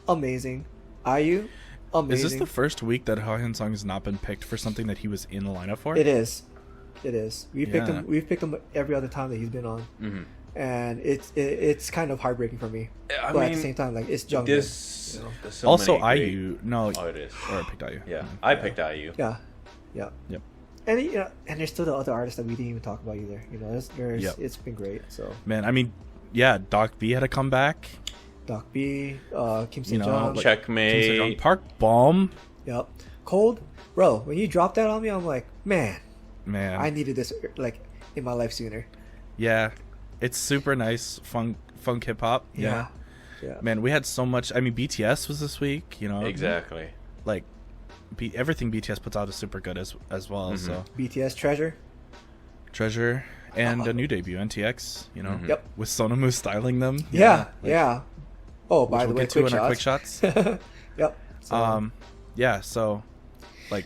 amazing. IU, amazing.
Is this the first week that Hyun Song has not been picked for something that he was in the lineup for?
It is. We've picked him every other time that he's been on, and it's kind of heartbreaking for me. But at the same time, like, it's Jeongmin.
There's so
also
many great-
IU. No,
Oh, it is.
or I picked IU.
Yeah, I picked IU.
Yeah.
Yep.
And and there's still the other artists that we didn't even talk about either. You know,
Yep.
it's been great. So
Man, I mean, yeah, Doc B had to come back.
Doc B, Kim
You know,
Sejeong,
like-
Checkmate.
Sejeong, Park Bomb.
yep, Colde, bro. When you dropped that on me, I'm like, man, I needed this like in my life sooner.
Yeah, it's super nice, funk hip hop.
Yeah.
Man, we had so much. I mean, BTS was this week. You know,
Exactly.
like everything BTS puts out is super good as well. So
BTS Treasure.
and a new debut, NTX. You know,
Yep.
with Sonamu styling them.
Yeah. Oh, by
Which
the
we'll
way,
get to in our quick
shots.
shots.
Yep. So,
Yeah. So, like,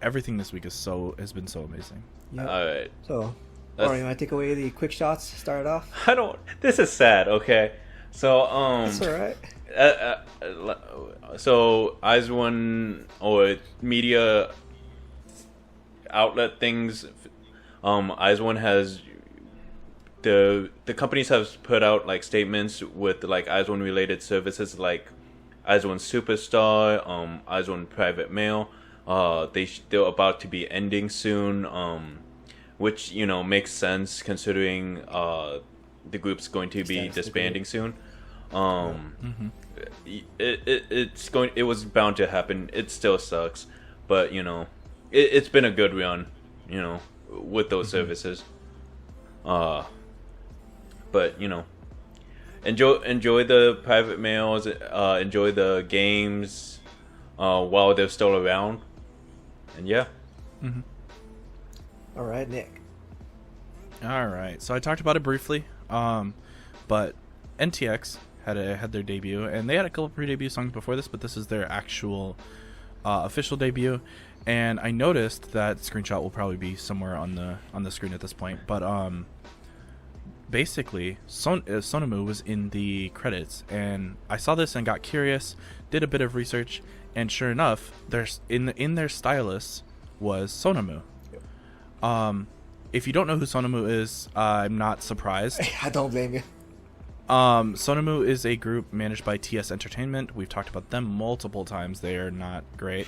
everything this week has been so amazing.
yep.
All right.
So,
That's-
Alright, you want to take away the quick shots? Start it off.
I don't. This is sad. Okay. So
That's alright.
So IZ*ONE or media outlet things, IZ*ONE has the companies have put out like statements with like IZ*ONE related services like IZ*ONE Superstar, IZ*ONE Private Mail. They're about to be ending soon, which makes sense considering the group's going to be disbanding soon. It was bound to happen. It still sucks, but it's been a good run, with those services. But enjoy the private mails, enjoy the games while they're still around, and yeah.
Alright, Nick.
All right. So I talked about it briefly, but NTX had their debut, and they had a couple pre-debut songs before this, but this is their actual official debut. And I noticed that screenshot will probably be somewhere on the screen at this point, but basically Sonamu was in the credits, and I saw this and got curious, did a bit of research, and sure enough, there's in their stylist was Sonamu. If you don't know who Sonamu is, I'm not surprised.
I don't blame you.
Sonamu is a group managed by TS Entertainment. We've talked about them multiple times. They are not great.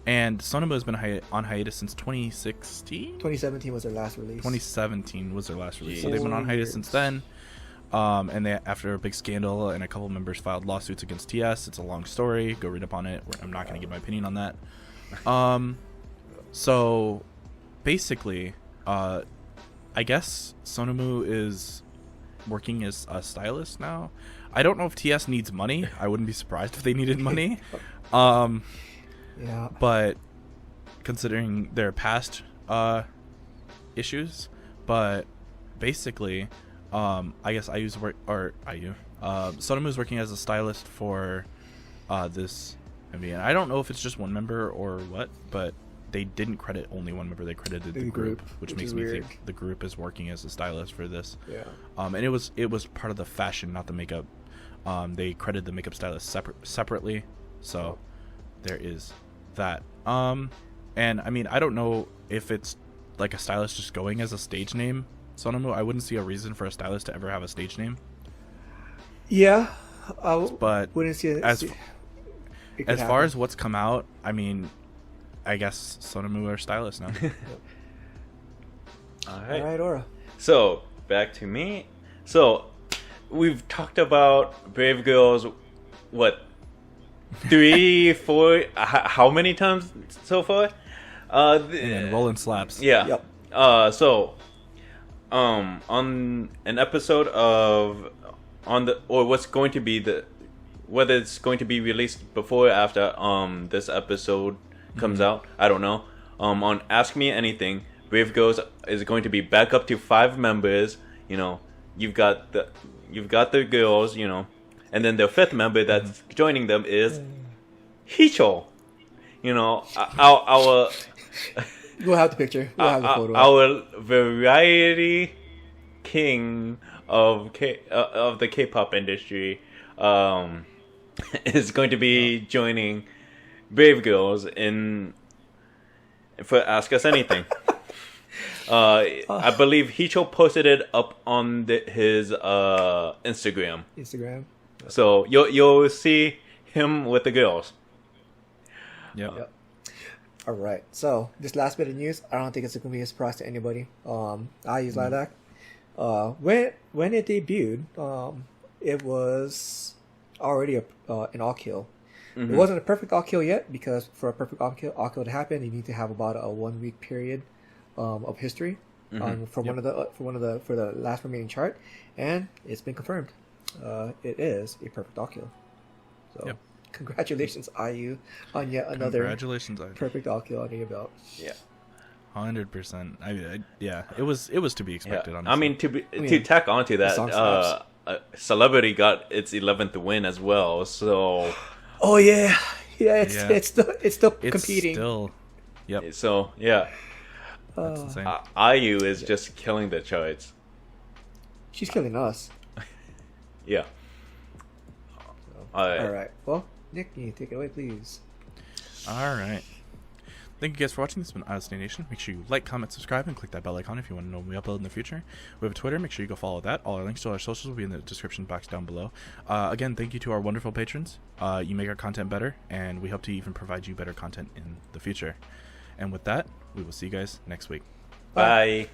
And Sonamu has been on hiatus since 2016?
2017 was their last release.
2017 was their last release.
Jeez.
So they've been on
4
hiatus
years.
since then. And they, after a big scandal and a couple members filed lawsuits against TS, it's a long story. Go read up on it. I'm not going to give my opinion on that. So basically, I guess Sonamu is working as a stylist now. I don't know if TS needs money. I wouldn't be surprised if they needed money.
Yeah.
But considering their past issues, but basically, I guess Sonamu is working as a stylist for this MV, and I don't know if it's just one member or what, but they didn't credit only one member. They credited the group, which makes me
weird.
think the group is working as a stylist for this.
Yeah.
And it was part of the fashion, not the makeup. They credited the makeup stylist separately, so there is that. And I mean, I don't know if it's like a stylist just going as a stage name. Sonamu, I wouldn't see a reason for a stylist to ever have a stage name.
Yeah.
But
wouldn't see it.
as
it could
as far
happen.
as what's come out, I mean, I guess Sonamu are stylists now.
All right.
Alright, Aura.
So back to me. So we've talked about Brave Girls, what, 3, 4, how many times so far?
And rolling slaps.
Yeah.
Yep.
On an episode of what's going to be whether it's going to be released before or after this episode comes out, I don't know. On Ask Me Anything, Brave Girls is going to be back up to 5 members. You know, you've got the girls, you know, and then the 5th member that's joining them is Hicho. You know, our
We'll have the picture. We'll have the photo.
our variety king of the K-pop industry is going to be joining Brave Girls for Ask Us Anything. I believe Hicho posted it up on his Instagram. So you'll see him with the girls.
Yep.
All right. So this last bit of news, I don't think it's going to be a surprise to anybody. I use Lilac. When it debuted, it was already an all kill. It wasn't a perfect all kill yet, because for a perfect all kill to happen, you need to have about a 1 week period of history for the last remaining chart, and it's been confirmed. It is a perfect all kill. So congratulations, IU, on yet another perfect all kill under your belt.
Yeah.
100%. Yeah, it was to be expected.
Yeah.
Honestly.
To tack onto that, Celebrity got its 11th win as well. So.
Oh yeah, it's still competing.
Yep.
So yeah.
That's insane.
IU is just killing the charts.
She's killing us.
Yeah.
All right. Well, Nick, can you take it away, please?
All right. Thank you guys for watching. This has been Honesty Nation. Make sure you like, comment, subscribe, and click that bell icon if you want to know when we upload in the future. We have a Twitter. Make sure you go follow that. All our links to our socials will be in the description box down below. Again, thank you to our wonderful patrons. You make our content better, and we hope to even provide you better content in the future. And with that, we will see you guys next week.
Bye.